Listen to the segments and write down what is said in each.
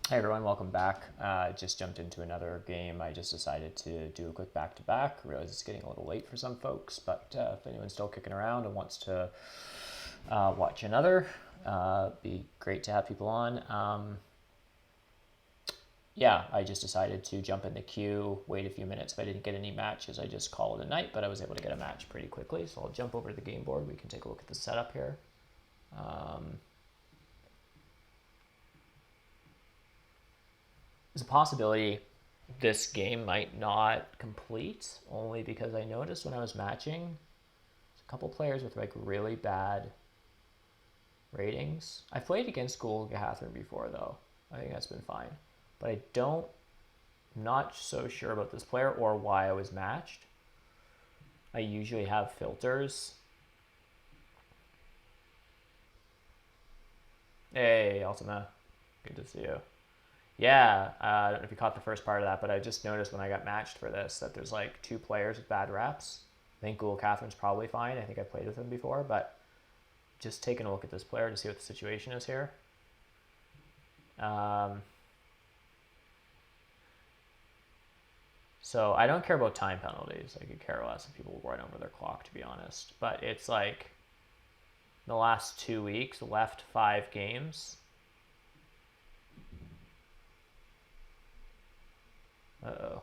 Hey everyone, welcome back. Just jumped into another game. I just decided to do a quick back-to-back. Realize it's getting a little late for some folks, but if anyone's still kicking around and wants to watch another, be great to have people on. Yeah, I just decided to jump in the queue, wait a few minutes. If I didn't get any matches, I just call it a night, but I was able to get a match pretty quickly. So I'll jump over to the game board. We can take a look at the setup here. There's a possibility this game might not complete, only because I noticed when I was matching, there's a couple players with like really bad ratings. I've played against School Catherine before though. I think that's been fine. But I'm not so sure about this player or why I was matched. I usually have filters. Hey, Ultima. Good to see you. Yeah, I don't know if you caught the first part of that, but I just noticed when I got matched for this that there's like two players with bad reps. I think Ghoul Catherine's probably fine. I think I played with him before, but just taking a look at this player to see what the situation is here. So I don't care about time penalties. I could care less if people run over their clock, to be honest. But it's like the last 2 weeks, left 5 games. Uh-oh.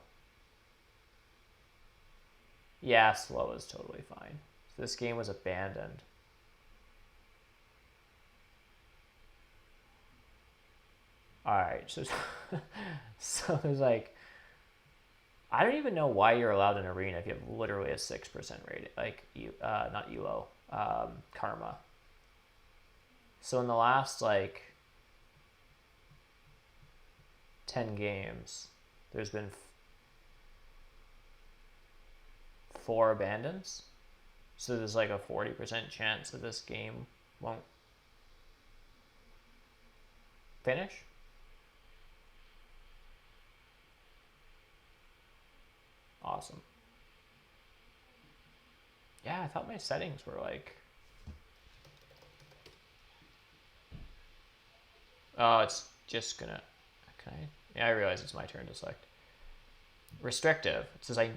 Yeah, slow is totally fine. So this game was abandoned. Alright, so there's like, I don't even know why you're allowed an arena if you have literally a 6% rating, like, not ELO, karma. So in the last, like, 10 games, there's been 4 abandons. So there's like a 40% chance that this game won't finish. Awesome. Yeah, I thought my settings were like... Oh, it's just gonna... Can I... Yeah, I realize it's my turn to select. Restrictive. It says I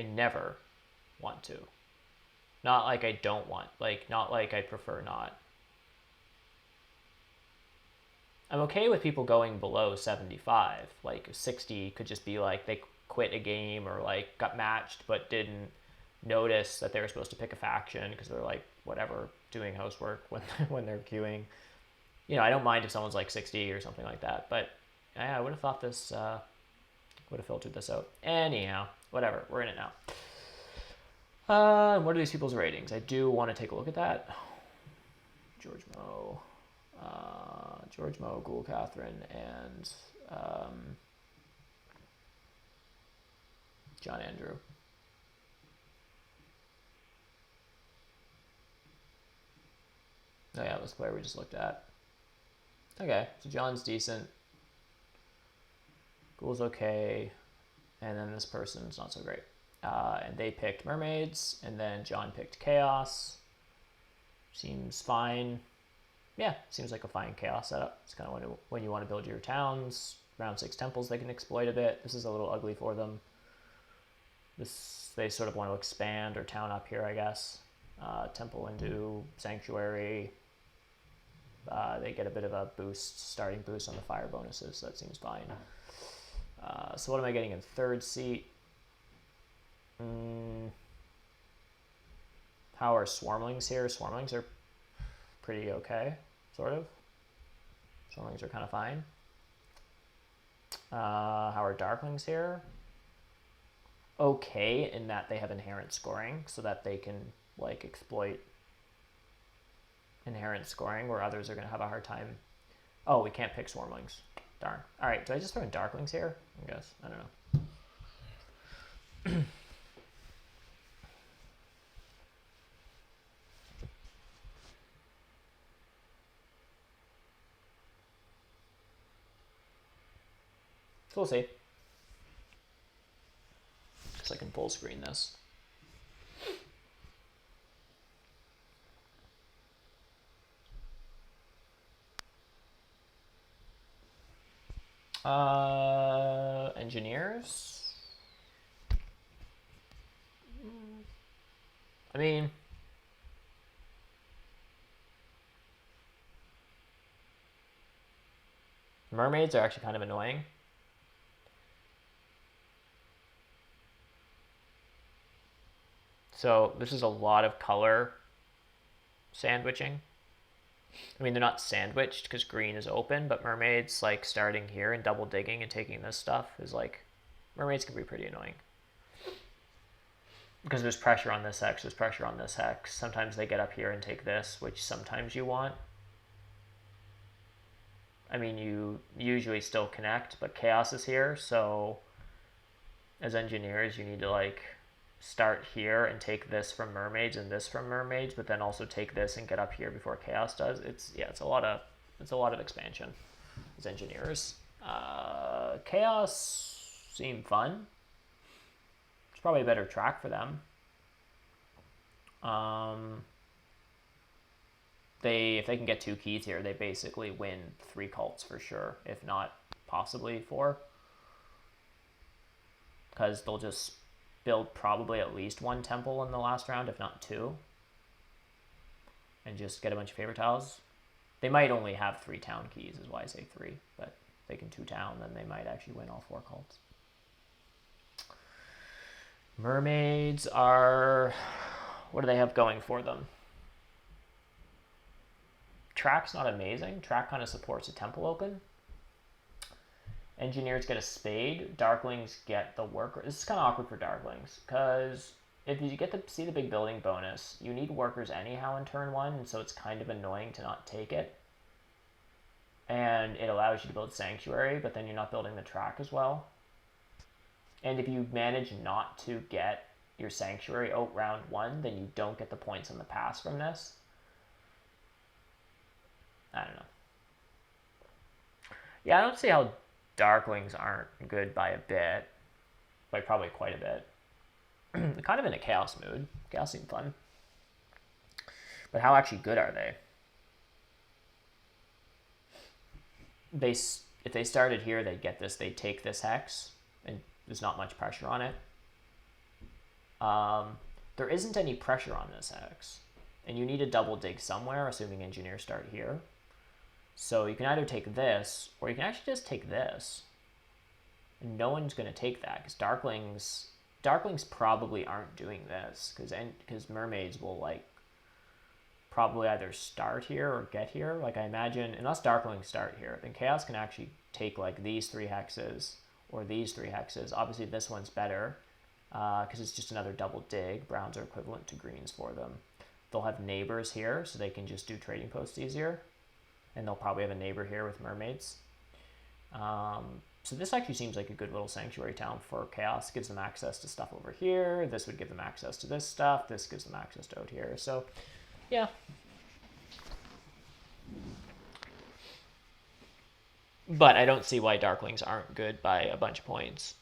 never want to. Not like I don't want. Like, not like I prefer not. I'm okay with people going below 75. Like 60 could just be like they quit a game or like got matched but didn't notice that they were supposed to pick a faction because they're like whatever doing housework when they're queuing. You know, I don't mind if someone's like 60 or something like that, but yeah, I would have thought this would have filtered this out. Anyhow, whatever, we're in it now. What are these people's ratings? I do want to take a look at that. George Mo, Ghoul Catherine, and John Andrew. Oh yeah, this player we just looked at. Okay, so John's decent. Ghoul's okay. And then this person's not so great. And they picked mermaids, and then John picked chaos. Seems fine. Yeah, seems like a fine chaos setup. It's kind of when you want to build your towns. Round 6 temples they can exploit a bit. This is a little ugly for them. They sort of want to expand or town up here, I guess. Temple into sanctuary. They get a bit of a boost, starting boost on the fire bonuses, so that seems fine. So what am I getting in third seat? How are Swarmlings here? Swarmlings are pretty okay, sort of. Swarmlings are kind of fine. How are Darklings here? Okay, in that they have inherent scoring, so that they can like exploit inherent scoring, where others are going to have a hard time. Oh, we can't pick Swarmlings. Darn. All right, do I just throw in Darklings here? I guess. I don't know. So we'll see. Because I can full screen this. Engineers. I mean, mermaids are actually kind of annoying. So this is a lot of color sandwiching. I mean, they're not sandwiched because green is open, but mermaids, like, starting here and double digging and taking this stuff is like, mermaids can be pretty annoying. Because there's pressure on this hex, there's pressure on this hex. Sometimes they get up here and take this, which sometimes you want. I mean, you usually still connect, but chaos is here, so as engineers, you need to, like, start here and take this from mermaids and this from mermaids, but then also take this and get up here before chaos does. It's a lot of expansion as engineers. Chaos seem fun. It's probably a better track for them. If they can get 2 keys here, they basically win 3 cults for sure, if not possibly 4, because they'll just build probably at least 1 temple in the last round, if not 2, and just get a bunch of favor tiles. They might only have 3 town keys, is why I say 3, but if they can 2 town, then they might actually win all 4 cults. Mermaids are... what do they have going for them? Track's not amazing. Track kind of supports a temple open. Engineers get a spade. Darklings get the worker. This is kind of awkward for Darklings, because if you get to see the big building bonus, you need workers anyhow in turn 1, and so it's kind of annoying to not take it. And it allows you to build Sanctuary, but then you're not building the track as well. And if you manage not to get your Sanctuary out round 1, then you don't get the points on the pass from this. I don't know. Yeah, I don't see how Darklings aren't good by a bit. By probably quite a bit. They're kind of in a chaos mood. Chaos seems fun. But how actually good are they? If they started here, they'd get this. They'd take this hex, and there's not much pressure on it. There isn't any pressure on this hex. And you need a double dig somewhere, assuming engineers start here. So you can either take this, or you can actually just take this. And no one's going to take that, because Darklings probably aren't doing this, because mermaids will, like, probably either start here or get here. Like, I imagine, unless Darklings start here, then Chaos can actually take, like, these 3 hexes, or these 3 hexes. Obviously, this one's better, because it's just another double dig. Browns are equivalent to greens for them. They'll have neighbors here, so they can just do trading posts easier. And they'll probably have a neighbor here with mermaids. So this actually seems like a good little sanctuary town for Chaos. Gives them access to stuff over here. This would give them access to this stuff. This gives them access to out here. So, yeah. But I don't see why Darklings aren't good by a bunch of points.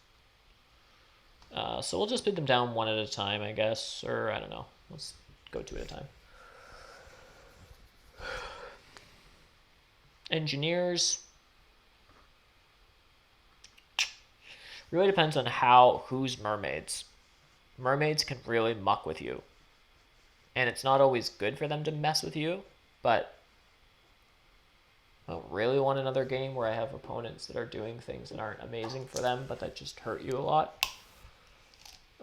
So we'll just bid them down 1 at a time, I guess. Or, I don't know. Let's go 2 at a time. Engineers. Really depends on who's mermaids. Mermaids can really muck with you. And it's not always good for them to mess with you, but I don't really want another game where I have opponents that are doing things that aren't amazing for them, but that just hurt you a lot.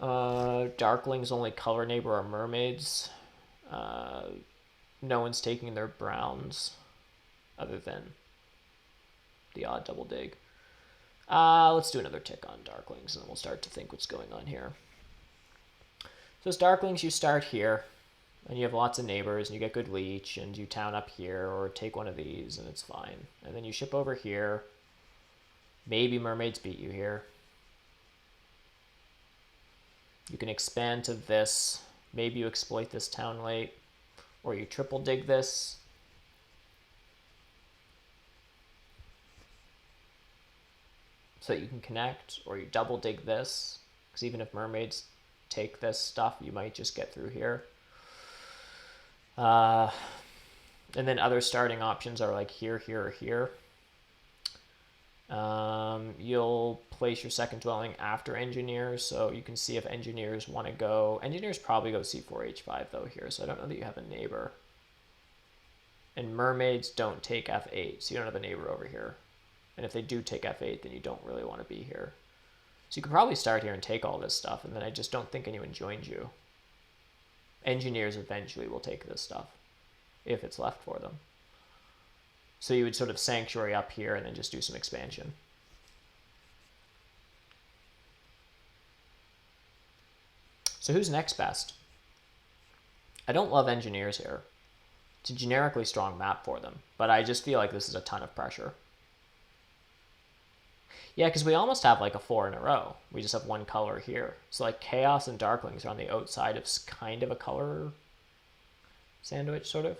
Darkling's only color neighbor are mermaids. No one's taking their browns other than the odd double dig. Let's do another tick on Darklings, and then we'll start to think what's going on here. So as Darklings, you start here, and you have lots of neighbors, and you get good leech, and you town up here, or take one of these, and it's fine. And then you ship over here. Maybe mermaids beat you here. You can expand to this. Maybe you exploit this town late, or you triple dig this. So that you can connect, or you double dig this, because even if mermaids take this stuff, you might just get through here. And then other starting options are like here, here, or here. You'll place your second dwelling after engineers, so you can see if engineers want to go. Engineers probably go c4h5 though here, so I don't know that you have a neighbor. And mermaids don't take f8, so you don't have a neighbor over here. And if they do take f8, then you don't really want to be here. So you could probably start here and take all this stuff, and then I just don't think anyone joins you. Engineers eventually will take this stuff, if it's left for them. So you would sort of sanctuary up here and then just do some expansion. So who's next best? I don't love engineers here. It's a generically strong map for them, but I just feel like this is a ton of pressure. Yeah, because we almost have like a 4 in a row. We just have one color here. So like Chaos and Darklings are on the outside of kind of a color sandwich, sort of.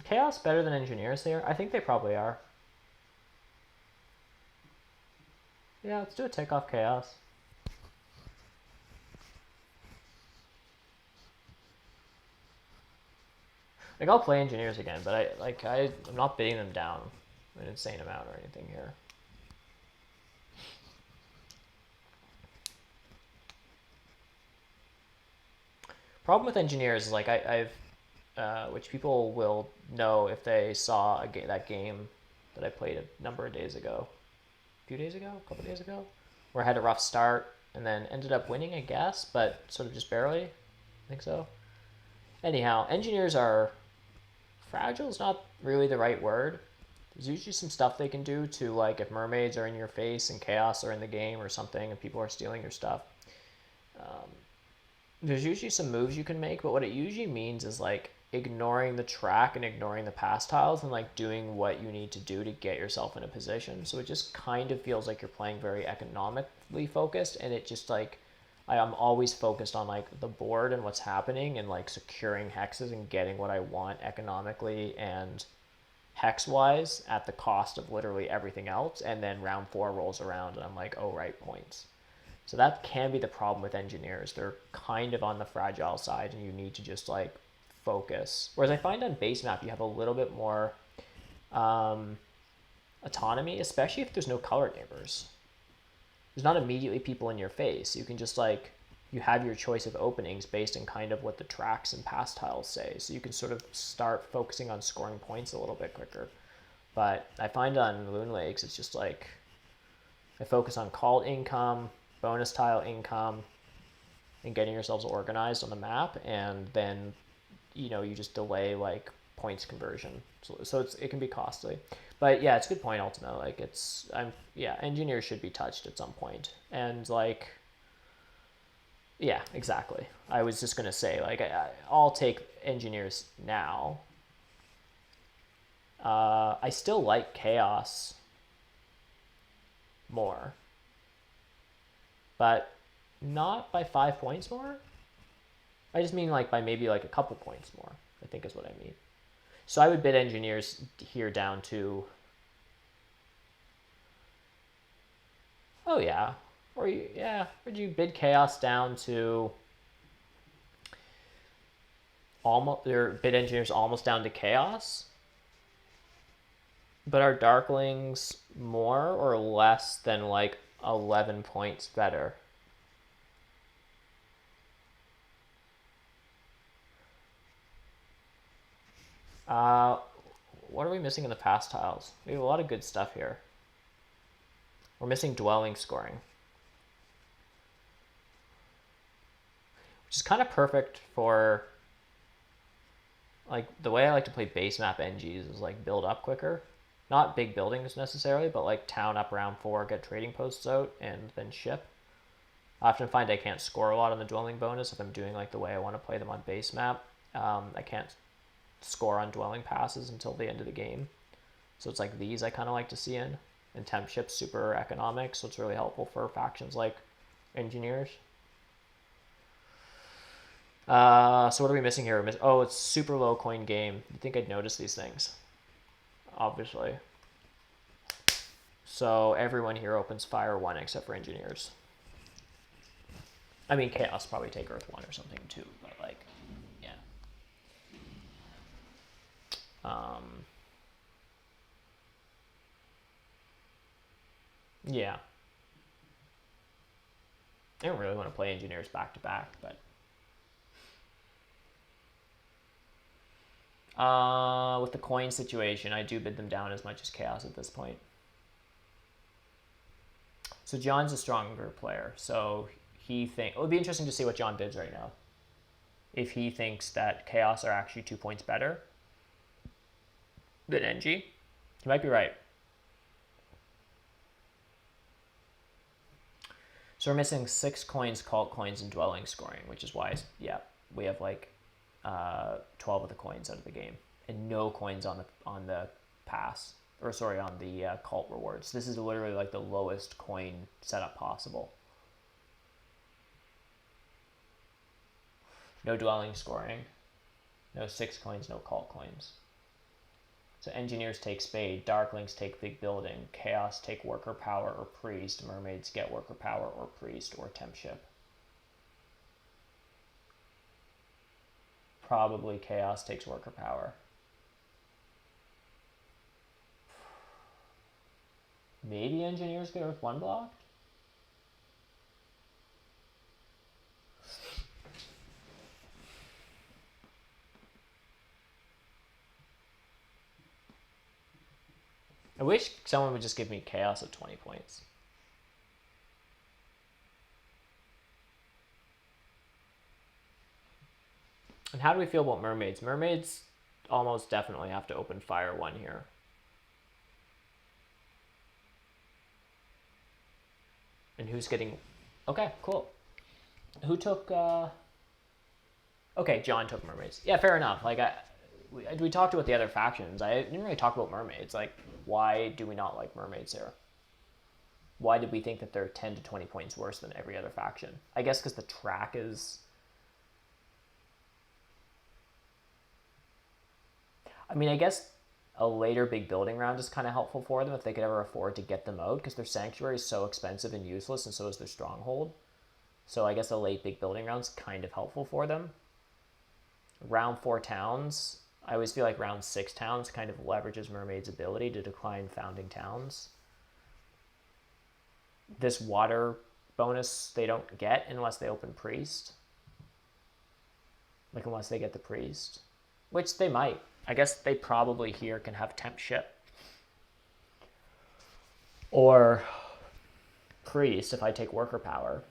Chaos better than engineers here? I think they probably are. Yeah, let's do a takeoff Chaos. Like, I'll play engineers again, but I'm not bidding them down an insane amount or anything here. Problem with engineers is like I've which people will know if they saw that game that I played a number of days ago, a couple days ago, where I had a rough start and then ended up winning, I guess, but sort of just barely. I think so. Anyhow, engineers are fragile is not really the right word. There's usually some stuff they can do to, like, if mermaids are in your face and chaos are in the game or something and people are stealing your stuff. There's usually some moves you can make, but what it usually means is like ignoring the track and ignoring the pass tiles and like doing what you need to do to get yourself in a position. So it just kind of feels like you're playing very economically focused, and it just like I'm always focused on like the board and what's happening and like securing hexes and getting what I want economically and hex wise at the cost of literally everything else. And then round 4 rolls around and I'm like, oh, right, points. So that can be the problem with engineers. They're kind of on the fragile side and you need to just like focus. Whereas I find on base map, you have a little bit more autonomy, especially if there's no color neighbors. There's not immediately people in your face. You can just like, you have your choice of openings based on kind of what the tracks and pass tiles say. So you can sort of start focusing on scoring points a little bit quicker. But I find on Loon Lakes, it's just like, I focus on call income, bonus tile income, and getting yourselves organized on the map, and then you just delay like points conversion, so it can be costly. But yeah, it's a good point ultimately. Like engineers should be touched at some point, and like yeah, exactly. I was just gonna say like I'll take engineers now. I still like chaos more, but not by 5 points more. I just mean like by maybe like a couple points more, I think is what I mean. So I would bid engineers here down to, oh yeah, would you bid chaos down to almost, or bid engineers almost down to chaos? But are darklings more or less than like 11 points better? What are we missing in the pass tiles? We have a lot of good stuff here. We're missing dwelling scoring. which is kind of perfect for, like, the way I like to play base map NGs is like build up quicker. Not big buildings necessarily, but like town up round 4, get trading posts out, and then ship. I often find I can't score a lot on the dwelling bonus if I'm doing like the way I want to play them on base map. I can't score on dwelling passes until the end of the game. So it's like these I kind of like to see in. And temp ship's super economic, so it's really helpful for factions like engineers. So what are we missing here? Oh, it's super low coin game. You'd think I'd notice these things, obviously. So everyone here opens fire 1 except for engineers. I mean, chaos probably take earth 1 or something too, but like, yeah. Yeah. I don't really want to play engineers back to back, but with the coin situation, I do bid them down as much as chaos at this point. So John's a stronger player, so it would be interesting to see what John bids right now. If he thinks that chaos are actually 2 points better than NG, he might be right. So we're missing 6 coins, cult coins, and dwelling scoring, which is why, yeah, we have like 12 of the coins out of the game, and no coins on the pass, or sorry, on the cult rewards. This is literally like the lowest coin setup possible. No dwelling scoring, no 6 coins, no cult coins. So engineers take spade, darklings take big building, chaos take worker power or priest, mermaids get worker power or priest or temp ship. Probably chaos takes worker power. Maybe engineers get earth 1 blocked? I wish someone would just give me chaos at 20 points. And how do we feel about mermaids? Mermaids almost definitely have to open fire 1 here. And who's getting... Okay, cool. Who took... Okay, John took mermaids. Yeah, fair enough. Like, we talked about the other factions. I didn't really talk about mermaids. Like, why do we not like mermaids here? Why did we think that they're 10 to 20 points worse than every other faction? I guess because the track is... I mean, I guess a later big building round is kind of helpful for them if they could ever afford to get them out, because their sanctuary is so expensive and useless, and so is their stronghold. So I guess a late big building round is kind of helpful for them. Round 4 towns, I always feel like round 6 towns kind of leverages mermaids' ability to decline founding towns. This water bonus they don't get unless they open priest. Like, unless they get the priest, which they might. I guess they probably here can have temp ship or priest if I take worker power.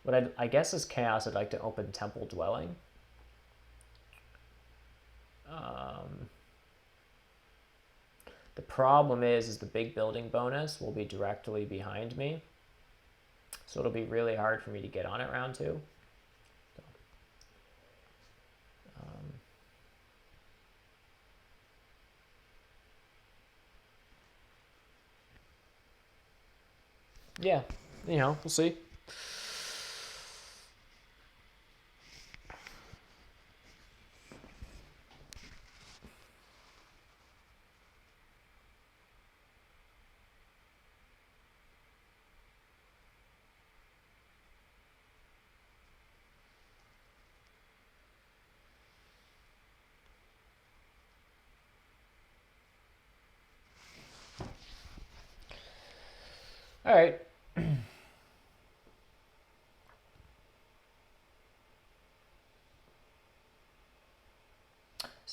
What I guess as chaos, I'd like to open temple dwelling. The problem is the big building bonus will be directly behind me, so it'll be really hard for me to get on it round 2. Yeah, you know, we'll see. All right.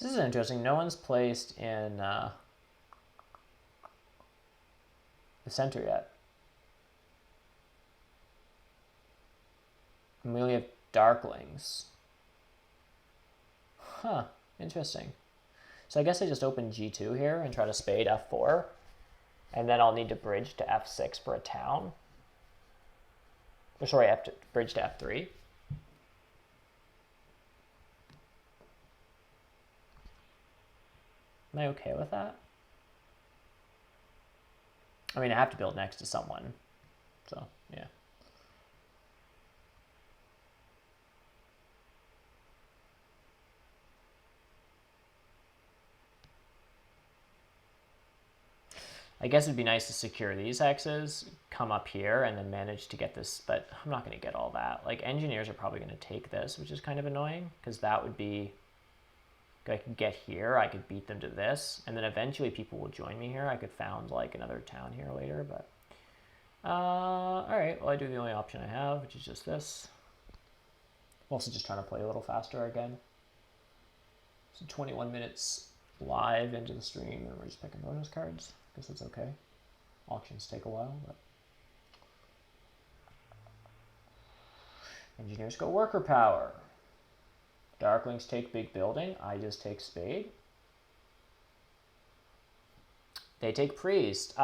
This is interesting. No one's placed in the center yet. And we only have Darklings. Huh, interesting. So I guess I just open G2 here and try to spade F4. And then I'll need to bridge to F6 for a town. Or sorry, bridge to F3. Am I okay with that? I mean, I have to build next to someone. So, yeah. I guess it'd be nice to secure these hexes, come up here, and then manage to get this, but I'm not going to get all that. Like, engineers are probably going to take this, which is kind of annoying, because that would be, I could get here, I could beat them to this, and then eventually people will join me here. I could found, like, another town here later, but... Alright, well, I do the only option I have, which is just this. I'm also just trying to play a little faster again. So 21 minutes live into the stream, and we're just picking bonus cards. Guess that's okay. Auctions take a while, but engineers go worker power. Darklings take big building. I just take spade. They take priest.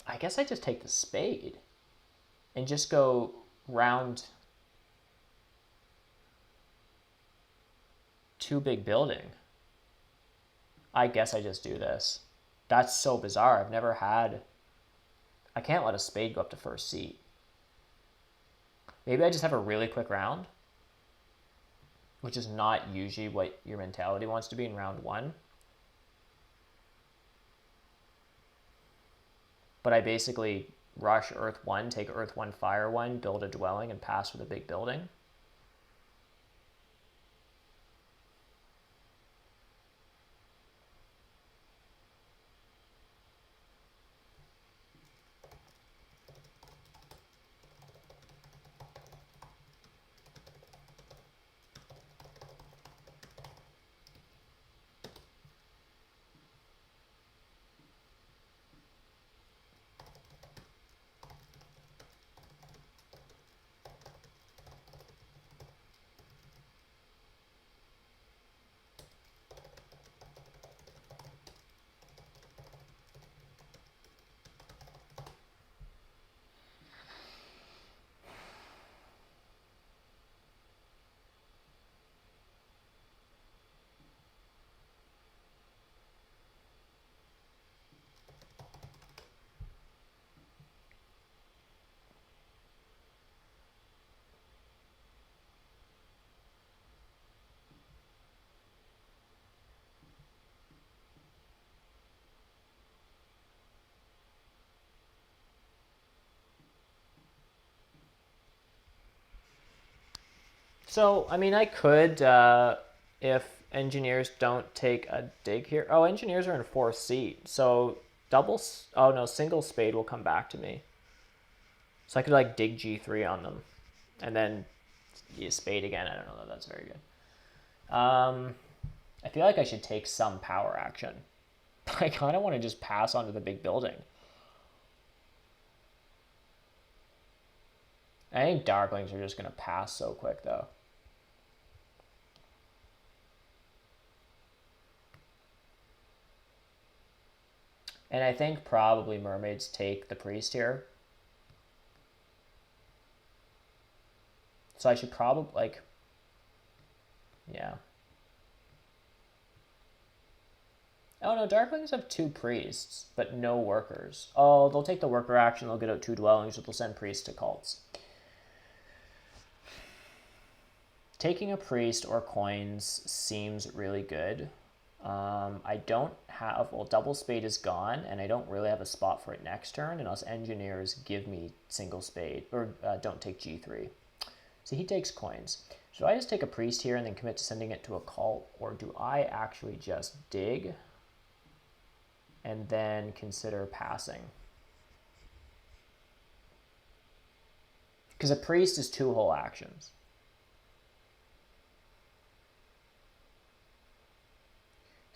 I guess I just take the spade and just go round 2 big building. I guess I just do this. That's so bizarre. I've never had... I can't let a spade go up to first seat. Maybe I just have a really quick round, which is not usually what your mentality wants to be in round 1. But I basically rush Earth 1, take Earth 1, Fire 1, build a dwelling, and pass for the big building. So, I mean, I could, if engineers don't take a dig here. Oh, engineers are in 4th seat. So, oh no, single spade will come back to me. So I could, like, dig G3 on them. And then spade again. I don't know that that's very good. I feel like I should take some power action. I kind of want to just pass onto the big building. I think Darklings are just going to pass so quick, though. And I think probably Mermaids take the priest here. So I should probably, like, yeah. Oh no, Darklings have 2 priests, but no workers. Oh, they'll take the worker action, they'll get out 2 dwellings, but they'll send priests to cults. Taking a priest or coins seems really good. I don't have, well, double spade is gone, and I don't really have a spot for it next turn, unless engineers give me single spade, or don't take G3. So he takes coins. Should I just take a priest here and then commit to sending it to a cult, or do I actually just dig? and then consider passing. Because a priest is 2 whole actions.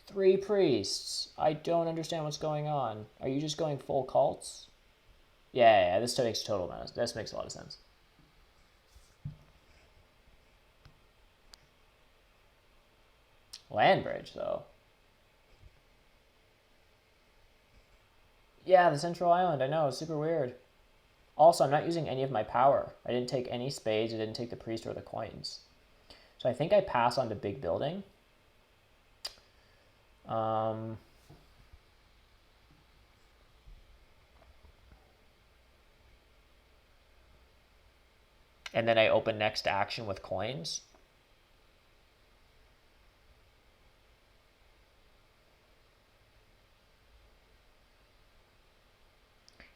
Three priests. I don't understand what's going on. Are you just going full cults? Yeah, this makes total sense. This makes a lot of sense. Land bridge, though. Yeah, the central island. I know, it's super weird. Also, I'm not using any of my power. I didn't take any spades. I didn't take the priest or the coins. So I think I pass on to big building. And then I open next action with coins.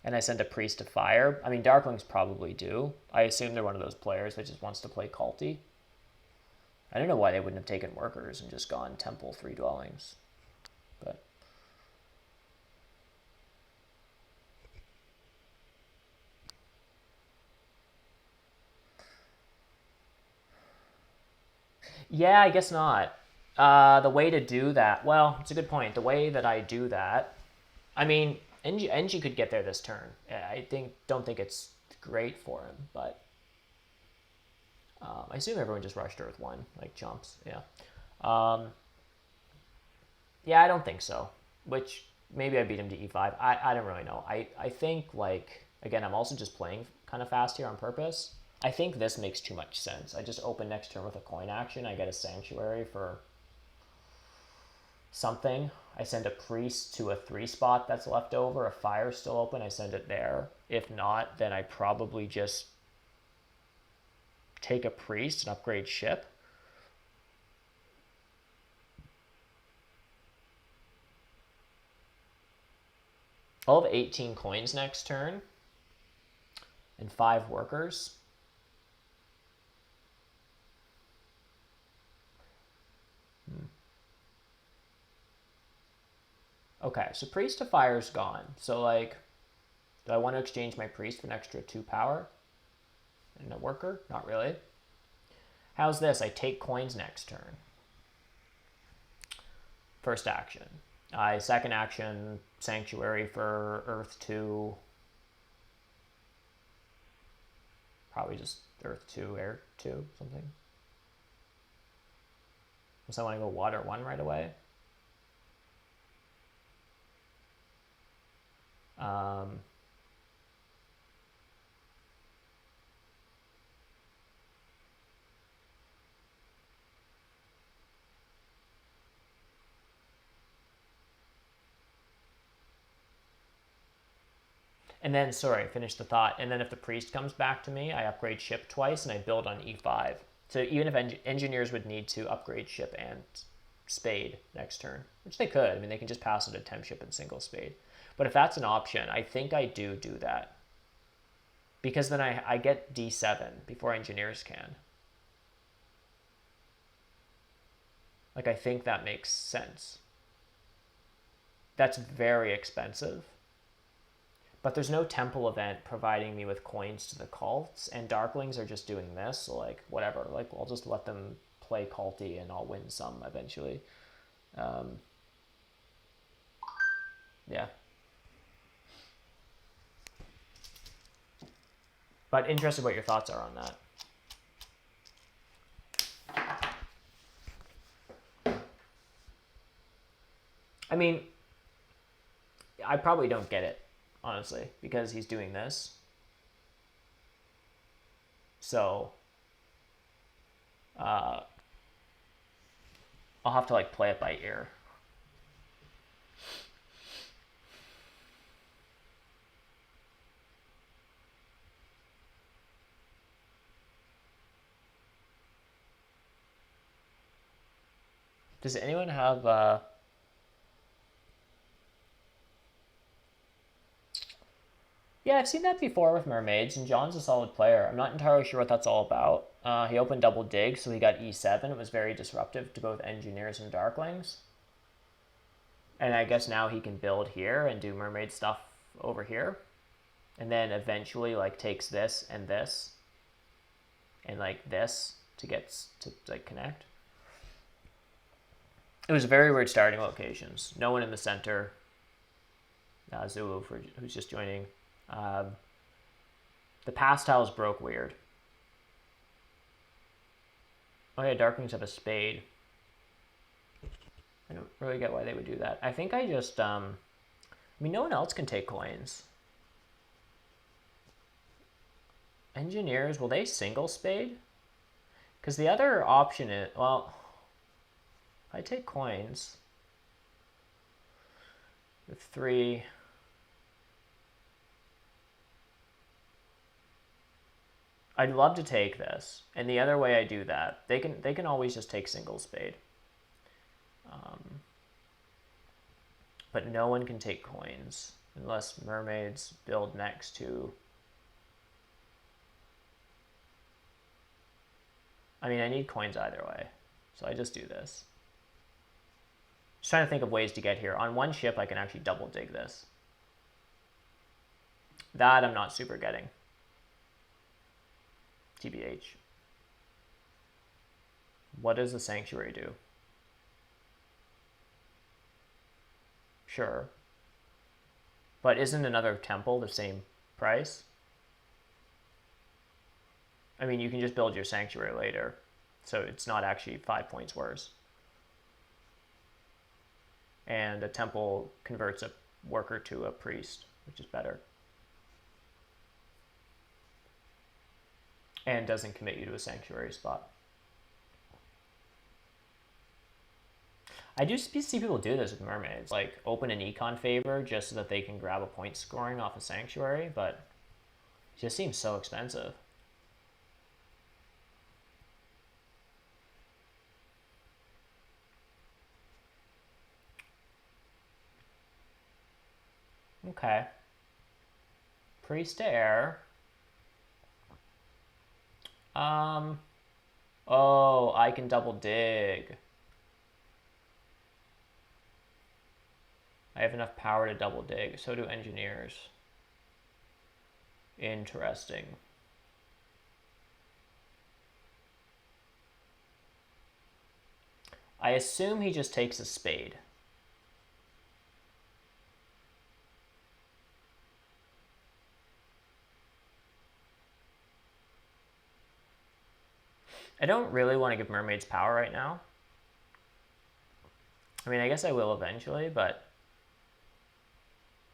And I send a priest to fire. I mean, Darklings probably do. I assume they're one of those players that just wants to play culty. I don't know why they wouldn't have taken workers and just gone temple 3 dwellings. But yeah, I guess not. The way to do that, well, it's a good point. The way that I do that, I mean, NG could get there this turn. I don't think it's great for him, but I assume everyone just rushed Earth 1, like jumps. Yeah. Yeah, I don't think so. Which maybe I beat him to E5. I don't really know. I think, like, again, I'm also just playing kind of fast here on purpose. I think this makes too much sense. I just open next turn with a coin action. I get a sanctuary for something. I send a priest to a 3 spot that's left over. A fire's still open. I send it there. If not, then I probably just take a priest and upgrade ship. I'll have 18 coins next turn and 5 workers. Okay, so priest to fire's gone. So, like, do I want to exchange my priest for an extra 2 power and a worker? Not really. How's this? I take coins next turn. First action. Second action, sanctuary for Earth 2. Probably just Earth 2, Air 2, something. Unless I want to go water 1 right away. And then, sorry, finish the thought. And then if the priest comes back to me, I upgrade ship twice and I build on E5. So even if engineers would need to upgrade ship and spade next turn, which they could. I mean, they can just pass it a temp ship and single spade. But if that's an option, I think I do that. Because then I get D7 before engineers can. Like, I think that makes sense. That's very expensive. But there's no temple event providing me with coins to the cults, and Darklings are just doing this, so, like, whatever. Like, I'll just let them play culty and I'll win some eventually. Yeah. But interested what your thoughts are on that. I mean, I probably don't get it, honestly, because he's doing this. So, I'll have to, like, play it by ear. Does anyone have Yeah, I've seen that before with mermaids, and John's a solid player. I'm not entirely sure what that's all about. He opened double dig, so he got E7. It was very disruptive to both engineers and darklings. And I guess now he can build here and do mermaid stuff over here. And then eventually like takes this and like this to get to like connect. It was very weird starting locations. No one in the center. Zulu for who's just joining. The pastels broke weird. Oh yeah, Darkwings have a spade. I don't really get why they would do that. I think I just, I mean, no one else can take coins. Engineers, will they single spade? Because the other option is, well, if I take coins with 3, I'd love to take this. And the other way I do that, they can always just take single spade. But no one can take coins unless mermaids build next to. I mean, I need coins either way, so I just do this. Just trying to think of ways to get here. On one ship, I can actually double dig this. That I'm not super getting. TBH. What does the sanctuary do? Sure. But isn't another temple the same price? I mean, you can just build your sanctuary later, so it's not actually 5 points worse. And a temple converts a worker to a priest, which is better. And doesn't commit you to a sanctuary spot. I do see people do this with mermaids, like open an econ favor just so that they can grab a point scoring off a sanctuary, but it just seems so expensive. Okay. Priest to air. Oh, I can double dig. I have enough power to double dig. So do engineers. Interesting. I assume he just takes a spade. I don't really want to give mermaids power right now. I mean, I guess I will eventually, but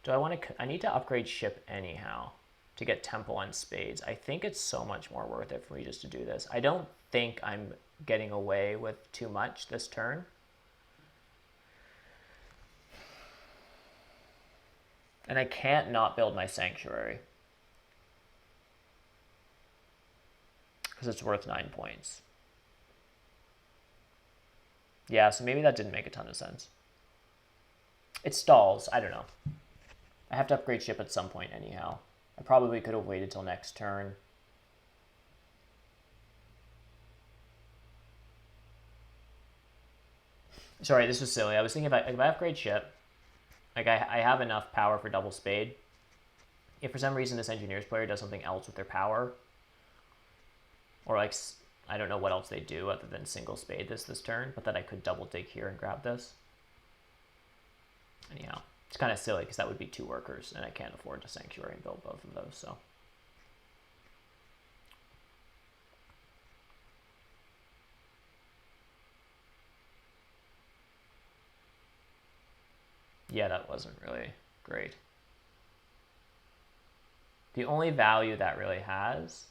do I want to? I need to upgrade ship anyhow to get temple on spades. I think it's so much more worth it for me just to do this. I don't think I'm getting away with too much this turn. And I can't not build my sanctuary. Because it's worth 9 points. Yeah, so maybe that didn't make a ton of sense. It stalls. I don't know. I have to upgrade ship at some point anyhow. I probably could have waited till next turn. Sorry, this was silly. I was thinking if I upgrade ship, like I have enough power for double spade. If for some reason this engineers player does something else with their power, or like I don't know what else they do other than single spade this turn, but that I could double dig here and grab this. Anyhow, it's kind of silly because that would be 2 workers, and I can't afford to sanctuary and build both of those. So. Yeah, that wasn't really great. The only value that really has,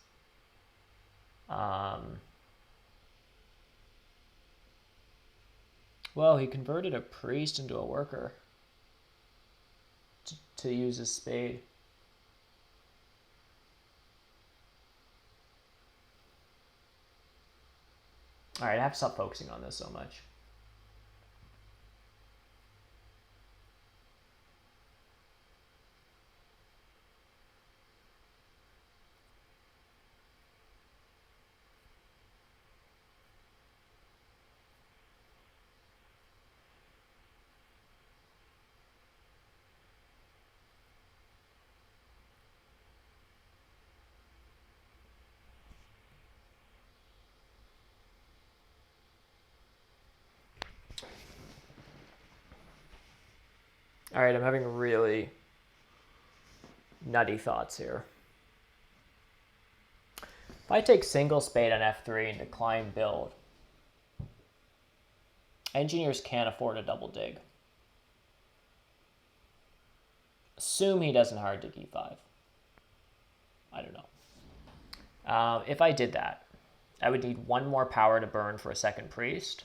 well, he converted a priest into a worker to use his spade. All right, I have to stop focusing on this so much. All right, I'm having really nutty thoughts here. If I take single spade on f3 and decline build, engineers can't afford a double dig. Assume he doesn't hard dig e5. I don't know. If I did that, I would need one more power to burn for a second priest.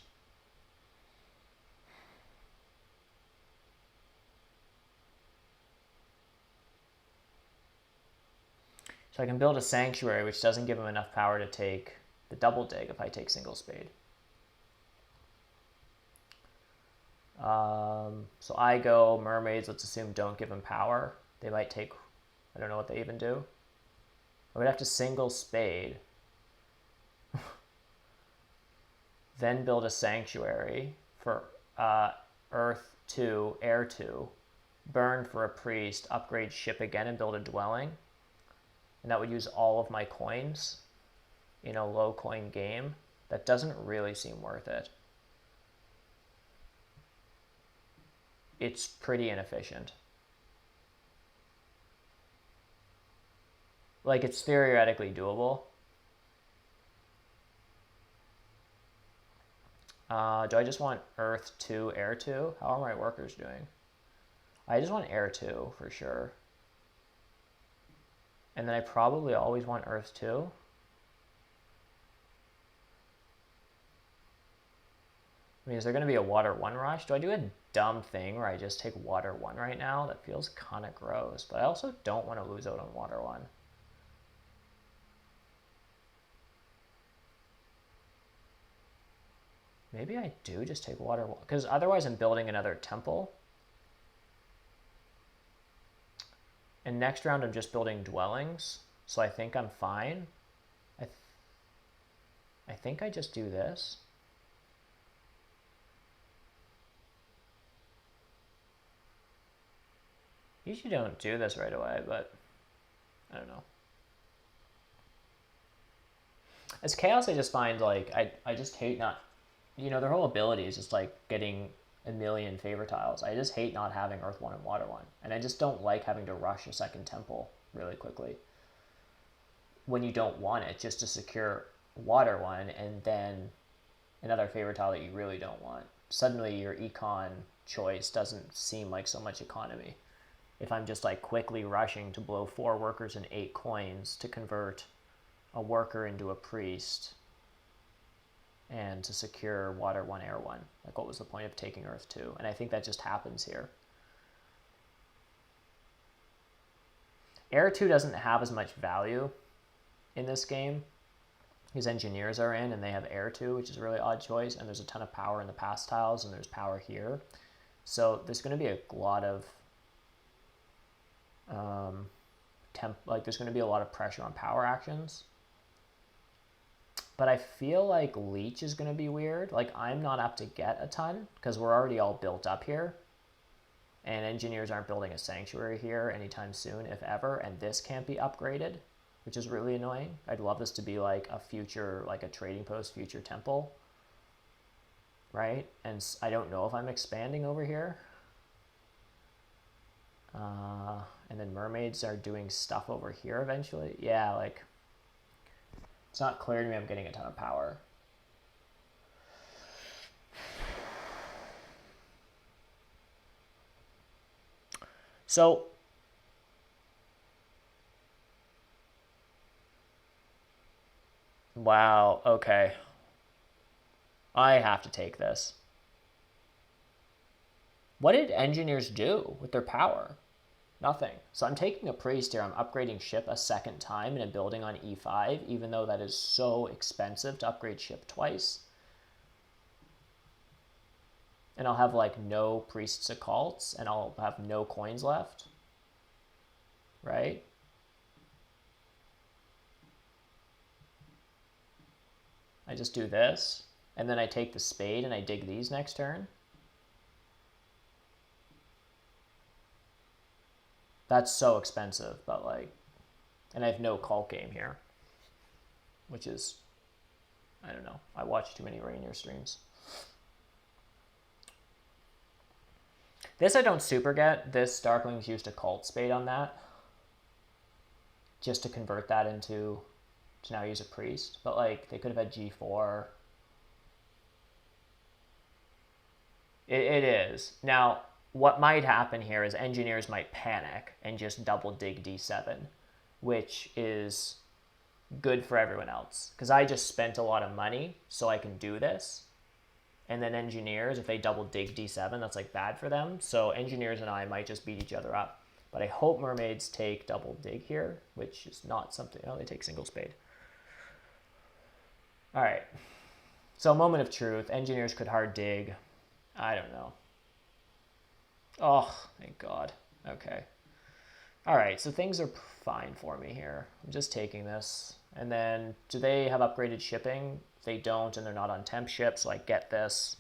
So I can build a sanctuary, which doesn't give him enough power to take the double dig if I take single spade. So I go mermaids, let's assume don't give him power. They might take, I don't know what they even do. I would have to single spade. Then build a sanctuary for earth 2, air 2, burn for a priest, upgrade ship again and build a dwelling. And that would use all of my coins in a low coin game. That doesn't really seem worth it. It's pretty inefficient. Like, it's theoretically doable. Do I just want earth 2, air 2? How are my workers doing? I just want air 2 for sure. And then I probably always want earth 2. I mean, is there going to be a water 1 rush? Do I do a dumb thing where I just take water 1 right now? That feels kind of gross, but I also don't want to lose out on water 1. Maybe I do just take water 1, because otherwise I'm building another temple. And next round I'm just building dwellings, so I think I'm fine. I think I just do this. Usually don't do this right away, but I don't know. As chaos, I just find, like, I just hate not, you know, their whole ability is just like getting a million favor tiles. I just hate not having earth 1 and water 1. And I just don't like having to rush a second temple really quickly when you don't want it, just to secure water 1 and then another favor tile that you really don't want. Suddenly your econ choice doesn't seem like so much economy. If I'm just like quickly rushing to blow 4 workers and 8 coins to convert a worker into a priest and to secure water 1, air 1. Like, what was the point of taking earth 2? And I think that just happens here. Air 2 doesn't have as much value in this game. His engineers are in and they have air 2, which is a really odd choice, and there's a ton of power in the pass tiles and there's power here. So there's going to be a lot of there's going to be a lot of pressure on power actions. But I feel like leech is going to be weird. Like, I'm not up to get a ton because we're already all built up here. And engineers aren't building a sanctuary here anytime soon, if ever. And this can't be upgraded, which is really annoying. I'd love this to be like a future, like a trading post future temple. Right? And I don't know if I'm expanding over here. And then mermaids are doing stuff over here eventually. Yeah, like, it's not clear to me I'm getting a ton of power. So, wow, okay. I have to take this. What did engineers do with their power? Nothing. So I'm taking a priest here. I'm upgrading ship a second time in a building on e5, even though that is so expensive to upgrade ship twice. And I'll have like no priests occults, and I'll have no coins left. Right? I just do this, and then I take the spade and I dig these next turn. That's so expensive, but like, and I have no cult game here, which is, I don't know. I watch too many Rainier streams. This I don't super get. This Darklings used a Cult Spade on that. Just to convert that into... to now use a Priest. But, like, they could have had G4. It is. Now, what might happen here is Engineers might panic and just double dig D7, which is good for everyone else. Because I just spent a lot of money so I can do this. And then Engineers, if they double dig D7, that's like bad for them. So Engineers and I might just beat each other up. But I hope Mermaids take double dig here, which is not something... oh, they take single spade. All right. So moment of truth. Engineers could hard dig. I don't know. Oh, thank God. Okay. All right, so things are fine for me here. I'm just taking this. And then, do they have upgraded shipping? If they don't, and they're not on temp ship, so I get this.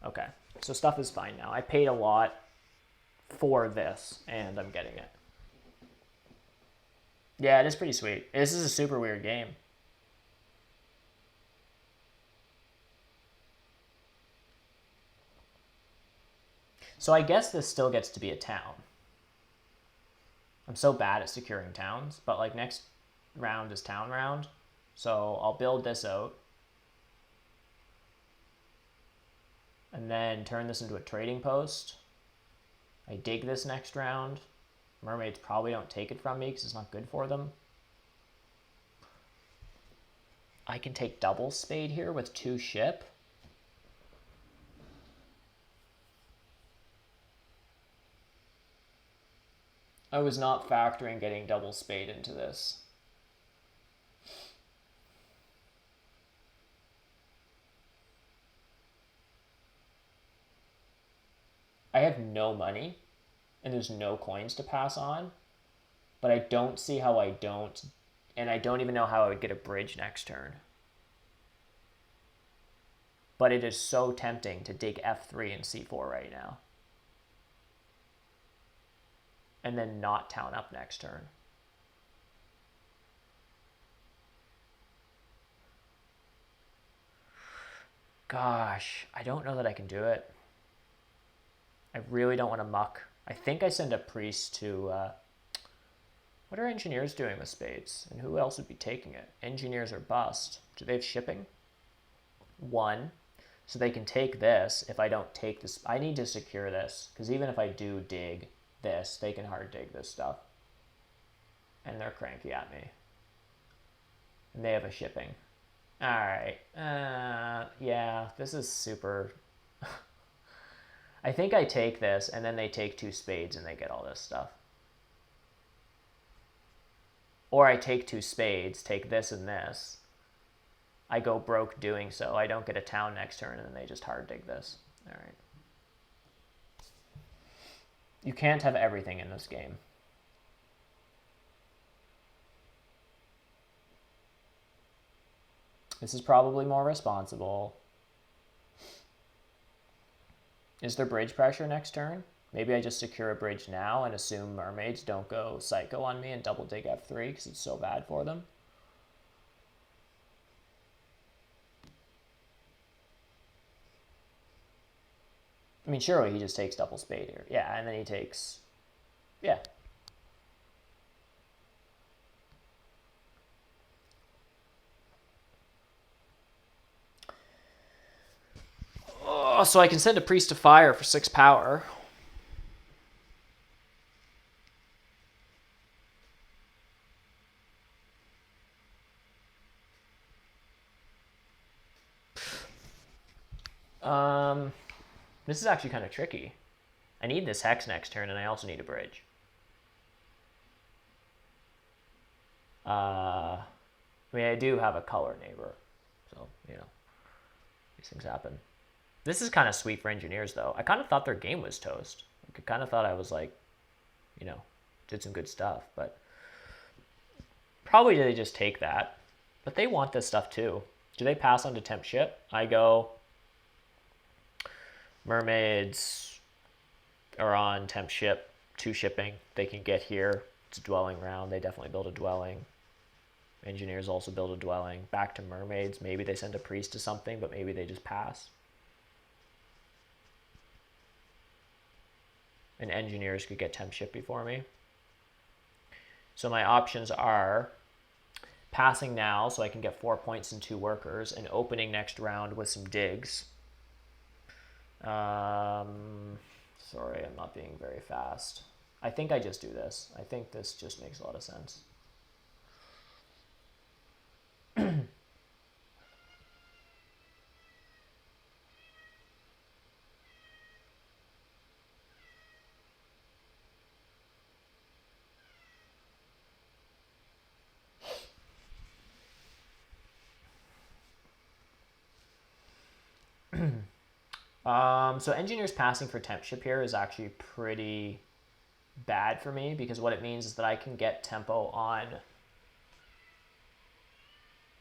Okay, so stuff is fine now. I paid a lot for this, and I'm getting it. Yeah, it is pretty sweet. This is a super weird game. So I guess this still gets to be a town. I'm so bad at securing towns, but like next round is town round. So I'll build this out. And then turn this into a trading post. I dig this next round. Mermaids probably don't take it from me because it's not good for them. I can take double spade here with 2 ship. I was not factoring getting double spade into this. I have no money, and there's no coins to pass on, but I don't see how I don't, and I don't even know how I would get a bridge next turn. But it is so tempting to dig F3 and C4 right now. And then not town up next turn. Gosh, I don't know that I can do it. I really don't want to muck. I think I send a priest to... what are Engineers doing with spades? And who else would be taking it? Engineers are bust. Do they have shipping? 1. So they can take this if I don't take this. I need to secure this, because even if I do dig this, they can hard dig this stuff. And they're cranky at me. And they have a shipping. Alright. Yeah, this is super... I think I take this, and then they take 2 spades, and they get all this stuff. Or I take 2 spades, take this and this. I go broke doing so. I don't get a town next turn, and then they just hard dig this. Alright. You can't have everything in this game. This is probably more responsible. Is there bridge pressure next turn? Maybe I just secure a bridge now and assume Mermaids don't go psycho on me and double dig F3 because it's so bad for them. I mean, surely he just takes double spade here. Yeah, and then he takes... yeah. Oh, so I can send a priest to fire for 6 power. This is actually kind of tricky. I need this hex next turn, and I also need a bridge. I mean, I do have a color neighbor, so, you know, these things happen. This is kind of sweet for Engineers, though. I kind of thought their game was toast. I kind of thought I was, like, you know, did some good stuff, but probably they just take that. But they want this stuff, too. Do they pass on to temp ship? I go... Mermaids are on temp ship, 2 shipping. They can get here. It's a dwelling round. They definitely build a dwelling. Engineers also build a dwelling. Back to Mermaids. Maybe they send a priest to something, but maybe they just pass. and engineers could get temp ship before me. So my options are passing now so I can get 4 points and 2 workers, and opening next round with some digs. Sorry, I'm not being very fast. I think I just do this. I think this just makes a lot of sense. So engineers passing for temp ship here is actually pretty bad for me, because what it means is that I can get tempo on.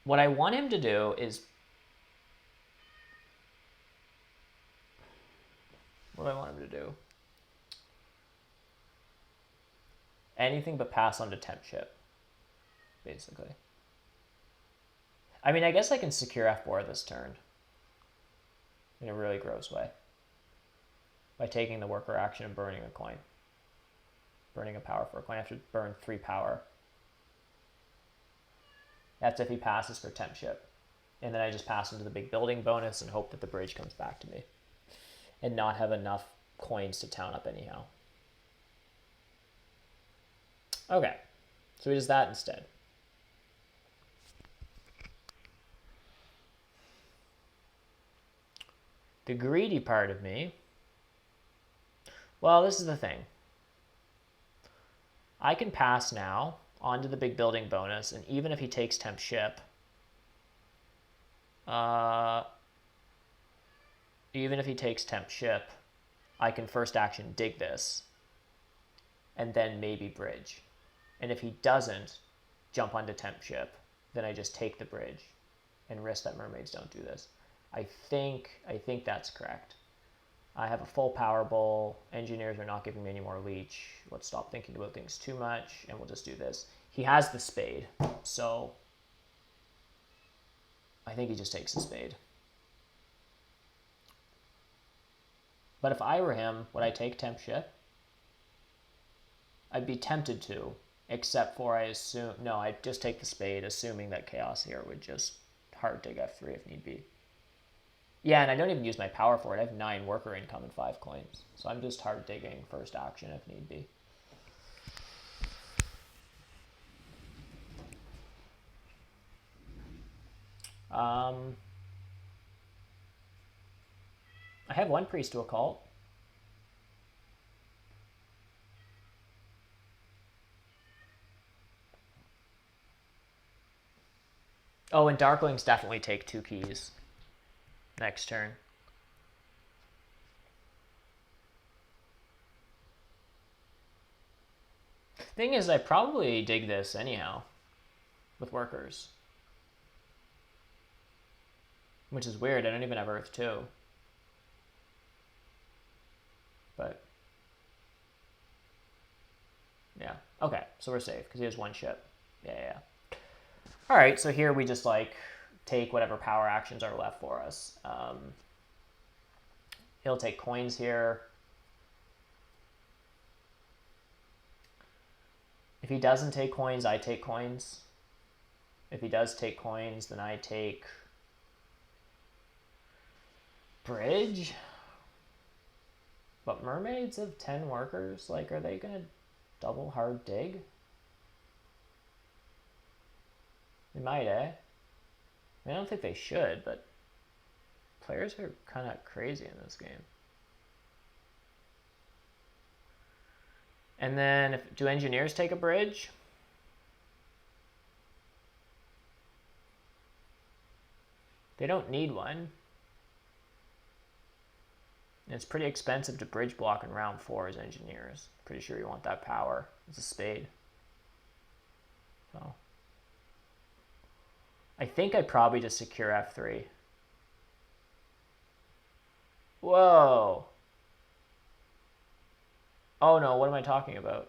What I want him to do is, what do I want him to do? Anything but pass on to temp ship, basically. I mean, I guess I can secure F4 this turn in a really gross way by taking the worker action and burning a coin. Burning a power for a coin. I have to burn 3 power. That's if he passes for temp ship. And then I just pass into the big building bonus and hope that the bridge comes back to me. And not have enough coins to town up anyhow. Okay, so he does that instead. The greedy part of me, well, this is the thing. I can pass now onto the big building bonus, and even if he takes temp ship, I can first action dig this, and then maybe bridge. And if he doesn't jump onto temp ship, then I just take the bridge and risk that mermaids don't do this. I think that's correct. I have a full power bowl. Engineers are not giving me any more leech. Let's stop thinking about things too much, and we'll just do this. He has the spade, so I think he just takes the spade. But if I were him, would I take temp ship? I'd be tempted to, except for I'd just take the spade, assuming that chaos here would just hard dig F3 if need be. Yeah, and I don't even use my power for it. I have 9 worker income and 5 coins. So I'm just hard digging first action if need be. I have 1 priest to occult. Oh, and Darklings definitely take 2 keys next turn. Thing is, I probably dig this anyhow with workers. Which is weird, I don't even have Earth 2. But yeah, okay, so we're safe because he has 1 ship. Yeah. All right, so here we just like take whatever power actions are left for us. He'll take coins here. If he doesn't take coins, I take coins. If he does take coins, then I take bridge. But mermaids of 10 workers, like, are they gonna double hard dig? They might, eh? I mean, I don't think they should, but players are kind of crazy in this game. And then, do engineers take a bridge? They don't need one. And it's pretty expensive to bridge block in round 4 as engineers. Pretty sure you want that power. It's a spade. So I think I'd probably just secure F3. Whoa. Oh no, what am I talking about?